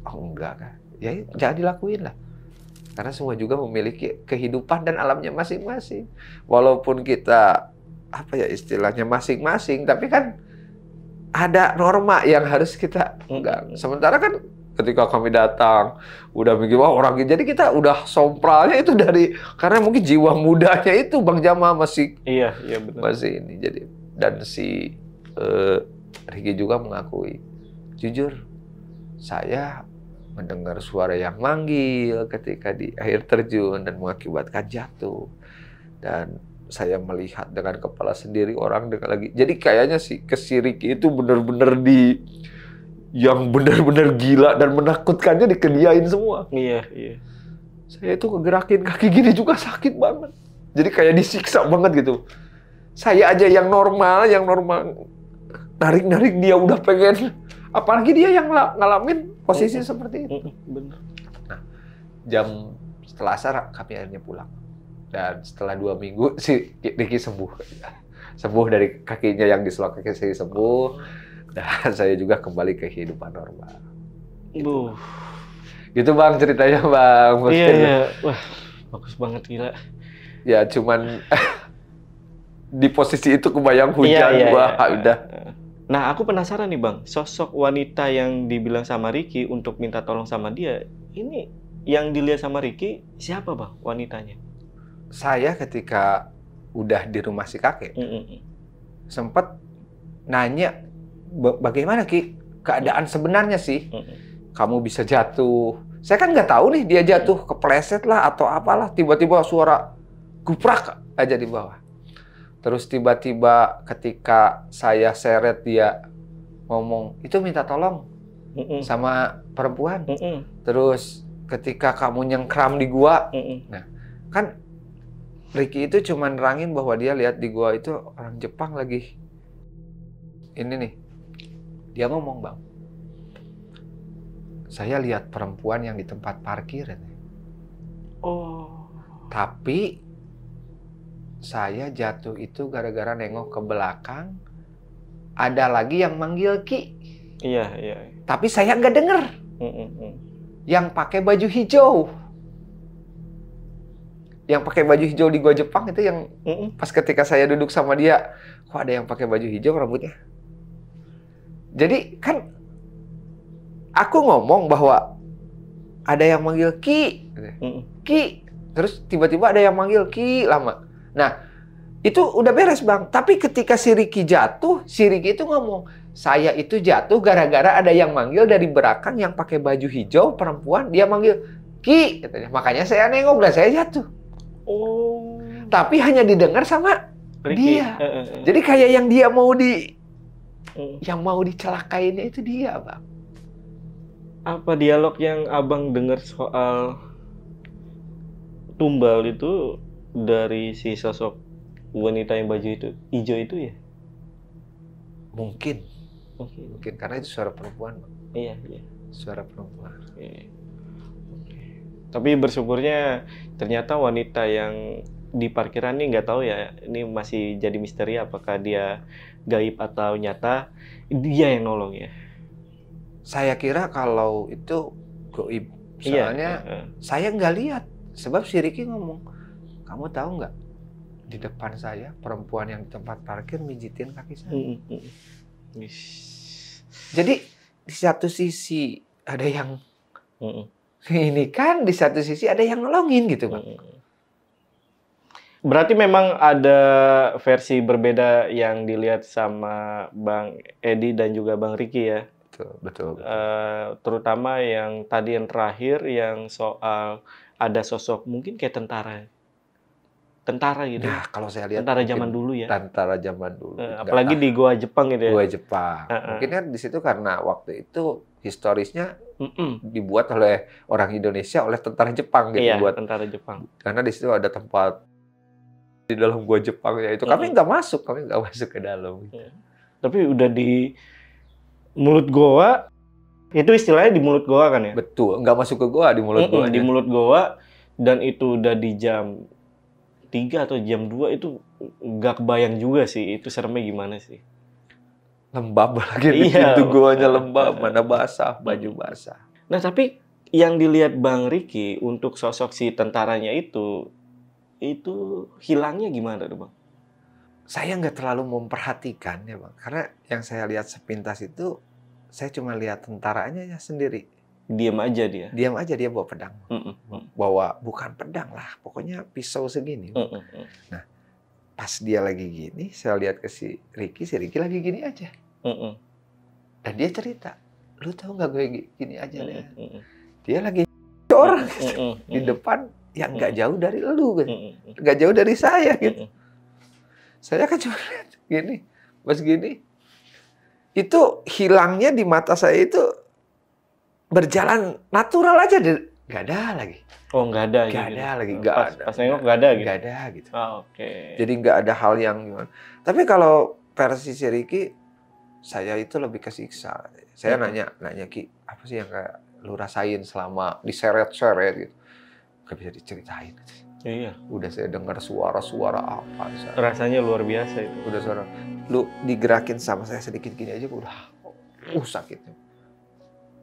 Oh enggak kan? Ya jangan dilakuin lah. Karena semua juga memiliki kehidupan dan alamnya masing-masing. Walaupun kita apa ya istilahnya masing-masing, tapi kan ada norma yang harus kita enggak. Sementara kan ketika kami datang udah mikir wah orang jadi kita udah sompralnya itu dari karena mungkin jiwa mudanya itu Bang Jamal masih iya benar. Masih ini jadi dan si Ricky juga mengakui jujur saya mendengar suara yang manggil ketika di air terjun dan mengakibatkan jatuh. Dan saya melihat dengan kepala sendiri orang dengan lagi. Jadi kayaknya si Ricky itu benar-benar yang benar-benar gila dan menakutkannya dikediain semua. Iya. Saya itu ngegerakin kaki gini juga sakit banget. Jadi kayak disiksa banget gitu. Saya aja yang normal narik-narik dia udah pengen. Apalagi dia yang ngalamin posisi seperti itu. Benar. Nah, setelah asar kami akhirnya pulang. Dan setelah 2 minggu si Ricky sembuh. Sembuh dari kakinya yang diselok kaki saya sembuh. Dan saya juga kembali ke kehidupan normal. Gitu Bang ceritanya Bang. Iya. Wah, bagus banget gila. Ya cuman di posisi itu kebayang hujan udah. Nah, aku penasaran nih Bang, sosok wanita yang dibilang sama Ricky untuk minta tolong sama dia, ini yang dilihat sama Ricky siapa Bang wanitanya? Saya ketika udah di rumah si kakek, sempat nanya, bagaimana Ki keadaan sebenarnya sih? Kamu bisa jatuh. Saya kan nggak tahu nih dia jatuh, kepleset lah atau apalah, tiba-tiba suara guprak aja di bawah. Terus tiba-tiba ketika saya seret dia ngomong, itu minta tolong sama perempuan. Terus ketika kamu nyengkram di gua, nah kan Ricky itu cuma nerangin bahwa dia lihat di gua itu orang Jepang lagi. Ini nih, dia ngomong Bang, saya lihat perempuan yang di tempat parkir. Oh. Tapi saya jatuh itu gara-gara nengok ke belakang, ada lagi yang manggil Ki. Iya. Tapi saya nggak denger. Yang pakai baju hijau. Yang pakai baju hijau di gua Jepang itu yang pas ketika saya duduk sama dia, kok ada yang pakai baju hijau rambutnya. Jadi kan aku ngomong bahwa ada yang manggil Ki. Ki. Terus tiba-tiba ada yang manggil Ki lama. Nah, itu udah beres Bang. Tapi ketika si Ricky jatuh, si Ricky itu ngomong, saya itu jatuh gara-gara ada yang manggil dari belakang yang pakai baju hijau, perempuan, dia manggil, Ki, katanya. Makanya saya nengok dan saya jatuh. Oh. Tapi hanya didengar sama Ricky. Dia. Jadi kayak yang dia mau yang mau dicelakainnya itu dia, Bang. Apa dialog yang Abang dengar soal tumbal itu dari si sosok wanita yang baju itu hijau itu ya? Mungkin karena itu suara perempuan, Bang. Iya. Suara perempuan. Iya. Tapi bersyukurnya ternyata wanita yang di parkiran ini nggak tahu ya, ini masih jadi misteri apakah dia gaib atau nyata, dia yang nolong ya. Saya kira kalau itu gaib, soalnya saya nggak lihat, sebab si Ricky ngomong, kamu tahu nggak, di depan saya perempuan yang di tempat parkir mijitin kaki saya. Jadi di satu sisi ada yang ini kan, di satu sisi ada yang nolongin gitu, Bang. Berarti memang ada versi berbeda yang dilihat sama Bang Edi dan juga Bang Ricky ya. Betul. Terutama yang tadi yang terakhir yang soal ada sosok mungkin kayak tentara gitu. Nah, kalau saya lihat tentara zaman dulu ya. Tentara zaman dulu. Apalagi di Goa Jepang gitu ya. Goa Jepang. Mungkin kan di situ karena waktu itu historisnya dibuat oleh orang Indonesia oleh tentara Jepang gitu. Iya, buat tentara Jepang. Karena di situ ada tempat di dalam Goa Jepang ya itu. Kami nggak masuk ke dalam. Tapi udah di mulut goa, itu istilahnya di mulut goa kan ya? Betul, nggak masuk ke goa, di mulut goa. Di mulut goa, dan itu udah di jam 3 atau jam 2 itu nggak kebayang juga sih, itu seremnya gimana sih? Lembab lagi di Iya. pintu goanya, lembab, mana basah, baju basah. Nah, tapi yang dilihat Bang Riki untuk sosok si tentaranya itu hilangnya gimana tuh, Bang? Saya nggak terlalu memperhatikan ya Bang, karena yang saya lihat sepintas itu, saya cuma lihat tentaranya ya sendiri. Diam aja dia. Diam aja dia bawa pedang. Bawa, bukan pedang lah, pokoknya pisau segini. Nah, pas dia lagi gini, saya lihat ke si Riki lagi gini aja. Dan dia cerita, lu tahu nggak gue gini aja deh. Dia lagi orang di depan yang nggak jauh dari lu, nggak jauh dari saya gitu. Saya kan cuma lihat gini, pas gini, itu hilangnya di mata saya itu berjalan natural aja, nggak ada lagi. Oh, nggak ada. Nggak gitu. ada lagi, nggak ada. Pas nengok nggak ada gitu. Nggak ada gitu. Oke. Jadi nggak ada hal yang gimana. Tapi kalau versi si Riki, saya itu lebih kesiksa. Saya nanya Ki, apa sih yang kayak lu rasain selama diseret-seret gitu? Gak bisa diceritain. Iya. Udah saya dengar suara-suara apa. Rasanya luar biasa itu. Udah suara, lu digerakin sama saya sedikit gini aja udah sakitnya.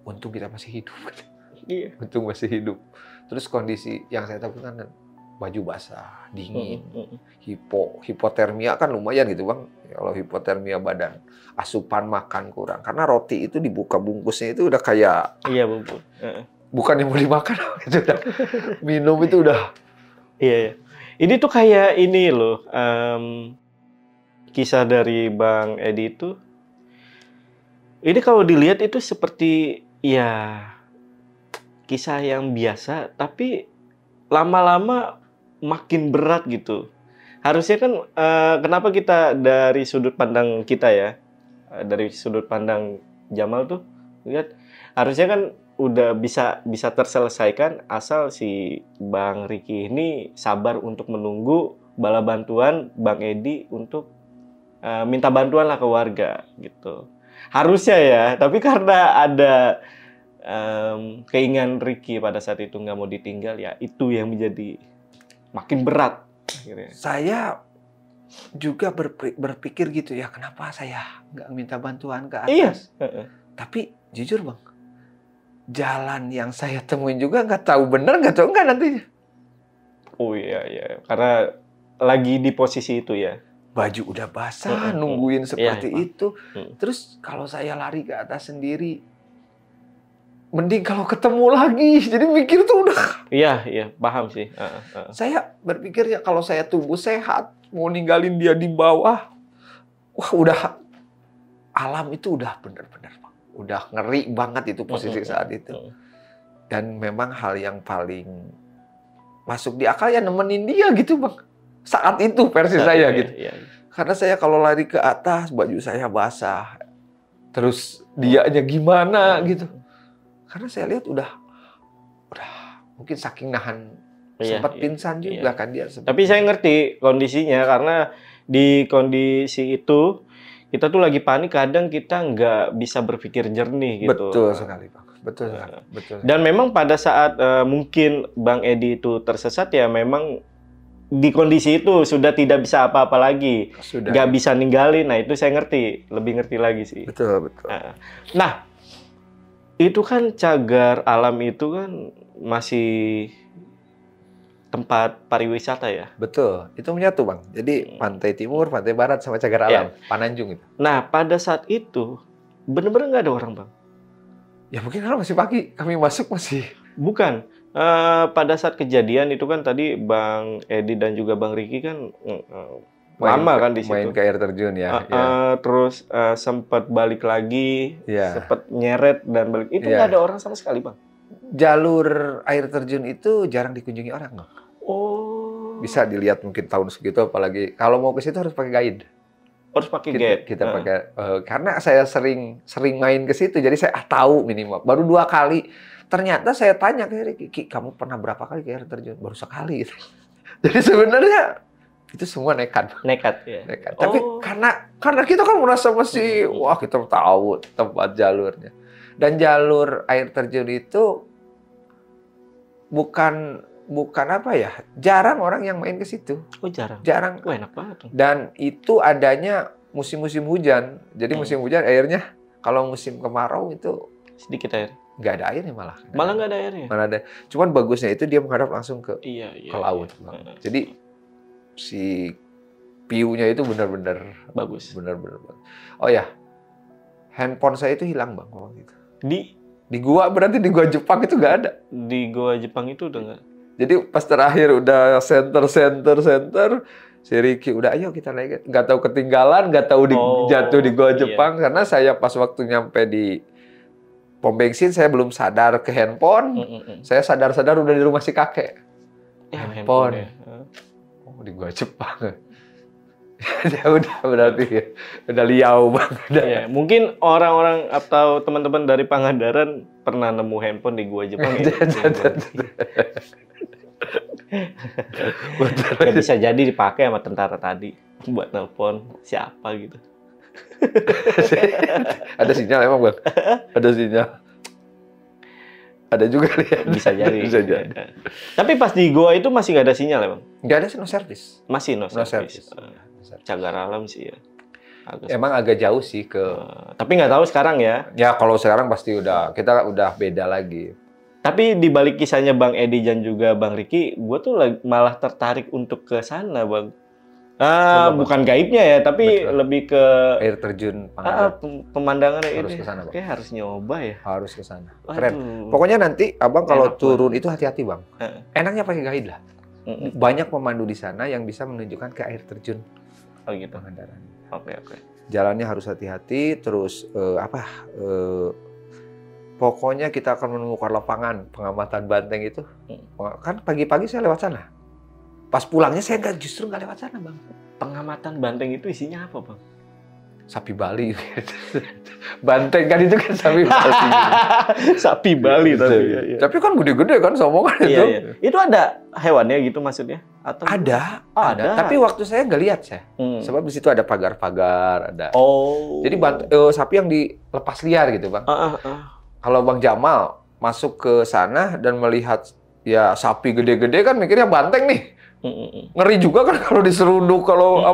Untung kita masih hidup. Iya. Untung masih hidup. Terus kondisi yang saya takutkan baju basah, dingin, hipotermia kan lumayan gitu Bang. Kalau hipotermia badan, asupan makan kurang. Karena roti itu dibuka bungkusnya itu udah kayak iya bungkus. Bukan yang mau dimakan, itu udah minum itu udah. Iya. Ini tuh kayak ini loh, kisah dari Bang Edi itu. Ini kalau dilihat itu seperti ya kisah yang biasa, tapi lama-lama makin berat gitu. Harusnya kan kenapa kita dari sudut pandang kita ya, dari sudut pandang Jamal tuh lihat harusnya kan udah bisa terselesaikan asal si Bang Riki ini sabar untuk menunggu bala bantuan Bang Edi untuk minta bantuan lah ke warga gitu. Harusnya ya, tapi karena ada keinginan Riki pada saat itu nggak mau ditinggal, ya itu yang menjadi makin berat akhirnya. Saya juga berpikir gitu ya, kenapa saya nggak minta bantuan ke atas? Iya. Tapi jujur Bang, jalan yang saya temuin juga nggak tahu bener nggak tahu nggak nantinya. Oh iya, karena lagi di posisi itu ya. Baju udah basah, nungguin seperti iya, itu. Terus kalau saya lari ke atas sendiri, mending kalau ketemu lagi. Jadi mikir tuh udah. Iya, paham sih. Saya berpikir ya kalau saya tubuh sehat, mau ninggalin dia di bawah, wah udah alam itu udah bener-bener Bang. Udah ngeri banget itu posisi saat itu. Dan memang hal yang paling masuk di akal ya nemenin dia gitu Bang. Saat itu versi saya gitu. Iya. Karena saya kalau lari ke atas, baju saya basah. Terus dianya gimana gitu. Karena saya lihat udah mungkin saking nahan sempat pingsan juga kan dia. Tapi saya ngerti kondisinya karena di kondisi itu kita tuh lagi panik, kadang kita nggak bisa berpikir jernih gitu. Betul sekali Bang. Betul sekali. Dan memang pada saat mungkin Bang Edi itu tersesat ya memang di kondisi itu sudah tidak bisa apa-apa lagi, nggak bisa ninggalin. Nah itu saya ngerti, lebih ngerti lagi sih. Betul. Nah itu kan cagar alam itu kan masih tempat pariwisata ya. Betul, itu menyatu Bang. Jadi pantai timur, pantai barat sama cagar alam, Pananjung itu. Nah pada saat itu bener-bener nggak ada orang Bang. Ya mungkin karena masih pagi, kami masuk masih. Bukan. Pada saat kejadian itu kan tadi Bang Edi dan juga Bang Riki kan lama kan di situ. Main ke air terjun ya. Terus sempat balik lagi, sempat nyeret dan balik. Itu nggak ada orang sama sekali Bang. Jalur air terjun itu jarang dikunjungi orang Bang. Oh. Bisa dilihat mungkin tahun segitu, apalagi kalau mau ke situ harus pakai guide. Harus pakai guide. Kita pakai karena saya sering main ke situ, jadi saya tahu minimal. Baru 2 kali. Ternyata saya tanya ke Riki, kamu pernah berapa kali ke air terjun? Baru sekali gitu. Jadi sebenarnya itu semua nekat. Nekat ya. Nekat. Tapi karena kita kan merasa masih wah kita tahu tempat jalurnya. Dan jalur air terjun itu bukan bukan apa ya, jarang orang yang main ke situ. Oh jarang. Jarang. Wah enak banget tuh. Dan itu adanya musim-musim hujan. Jadi musim hujan airnya, kalau musim kemarau itu sedikit air. nggak ada airnya malah. Malah nggak ada airnya. Malah ada. Cuman bagusnya itu dia menghadap langsung ke Iya, ke laut. Iya. Jadi si view-nya itu benar-benar bagus. Benar-benar. Oh ya, handphone saya itu hilang bang waktu itu. Di gua, berarti di gua Jepang itu nggak ada. Di gua Jepang itu udah nggak. Jadi pas terakhir udah center, si Ricky udah ayo kita naik. Nggak tahu ketinggalan, nggak tahu jatuh di gua Jepang karena saya pas waktu nyampe di pom bensin saya belum sadar ke handphone. Saya sadar-sadar udah di rumah si kakek. Ya, handphone. Ya. Oh di gua Jepang. Ya udah berarti ya. Udah liau banget. Ya, mungkin orang-orang atau teman-teman dari Pangandaran pernah nemu handphone di gua Jepang ya. Ya, bisa jadi dipakai sama tentara tadi buat nelpon siapa gitu. Ada sinyal emang bang? Ada sinyal. Ada juga lihat. Bisa jadi. Bisa jadi. Tapi pas di gua itu masih nggak ada sinyal ya bang? Nggak ada no service. Masih no service. Cagar alam sih ya. Emang agak jauh sih ke. Tapi nggak tahu sekarang ya. Ya kalau sekarang pasti kita udah beda lagi. Tapi di balik kisahnya Bang Edi dan juga Bang Ricky, gue tuh malah tertarik untuk ke sana bang. Bukan gaibnya ya, tapi lebih ke air terjun pemandangan harus ke sana, Kayak harus nyoba ya. Harus ke sana. Keren. Pokoknya nanti abang kalau turun itu hati-hati bang. Enaknya pakai guide lah. Banyak pemandu di sana yang bisa menunjukkan ke air terjun. Oh gitu. Pangandaran. Oke. Jalannya harus hati-hati. Terus pokoknya kita akan menemukan lapangan pengamatan banteng itu. Kan pagi-pagi saya lewat sana. Pas pulangnya saya justru nggak lewat sana bang. Pengamatan banteng itu isinya apa bang? Sapi Bali. Banteng kan itu kan sapi Bali. Sapi Bali tapi. Ya. Tapi kan gede-gede kan somongan itu. Iya. Itu ada hewannya gitu maksudnya? Atau ada. Tapi waktu saya nggak lihat saya. Sebab di situ ada pagar-pagar, ada. Jadi sapi yang dilepas liar gitu bang. Kalau Bang Jamal masuk ke sana dan melihat ya sapi gede-gede kan mikirnya banteng nih. Ngeri juga kan kalau diseruduk, kalau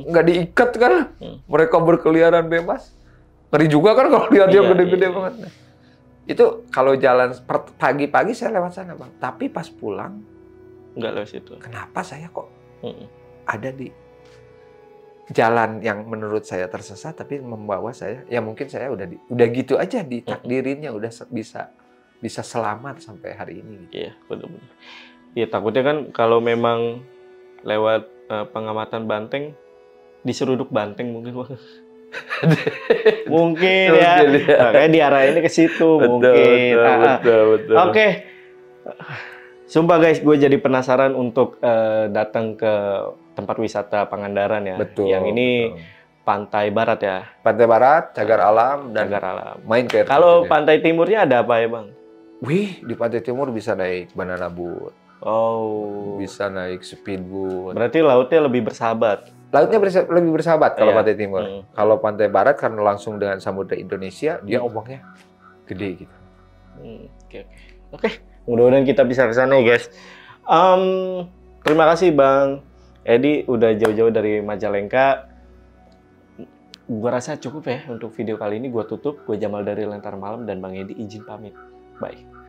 nggak diikat kan, mereka berkeliaran bebas. Ngeri juga kan kalau lihat dia gede-gede banget. Nah, itu kalau jalan pagi-pagi saya lewat sana bang, tapi pas pulang nggak lewat situ. Kenapa saya kok ada di jalan yang menurut saya tersesat, tapi membawa saya, ya mungkin saya udah gitu aja ditakdirinnya, udah bisa selamat sampai hari ini. Gitu. Iya betul-betul. Iya takutnya kan kalau memang lewat pengamatan banteng diseruduk banteng mungkin bang. Mungkin ya. Makanya diarahinnya ke situ mungkin. Betul. Oke. Sumpah guys, gue jadi penasaran untuk datang ke tempat wisata Pangandaran ya. Betul. Yang ini Pantai Barat ya. Pantai Barat, Cagar Alam dan Cagar Alam. Main ke. Kalau Pantai Timurnya ada apa ya bang? Wih, di Pantai Timur bisa naik banana boat. Bisa naik speedboat. Berarti lautnya lebih bersahabat. Lautnya lebih bersahabat kalau Pantai Timur. Kalau Pantai Barat karena langsung dengan Samudra Indonesia, dia ombaknya gede gitu. Oke. Mudah-mudahan kita bisa ke sana ya guys. Terima kasih Bang Edi udah jauh-jauh dari Majalengka. Gua rasa cukup ya untuk video kali ini. Gua tutup. Gua Jamal dari Lentera Malam dan Bang Edi izin pamit. Bye.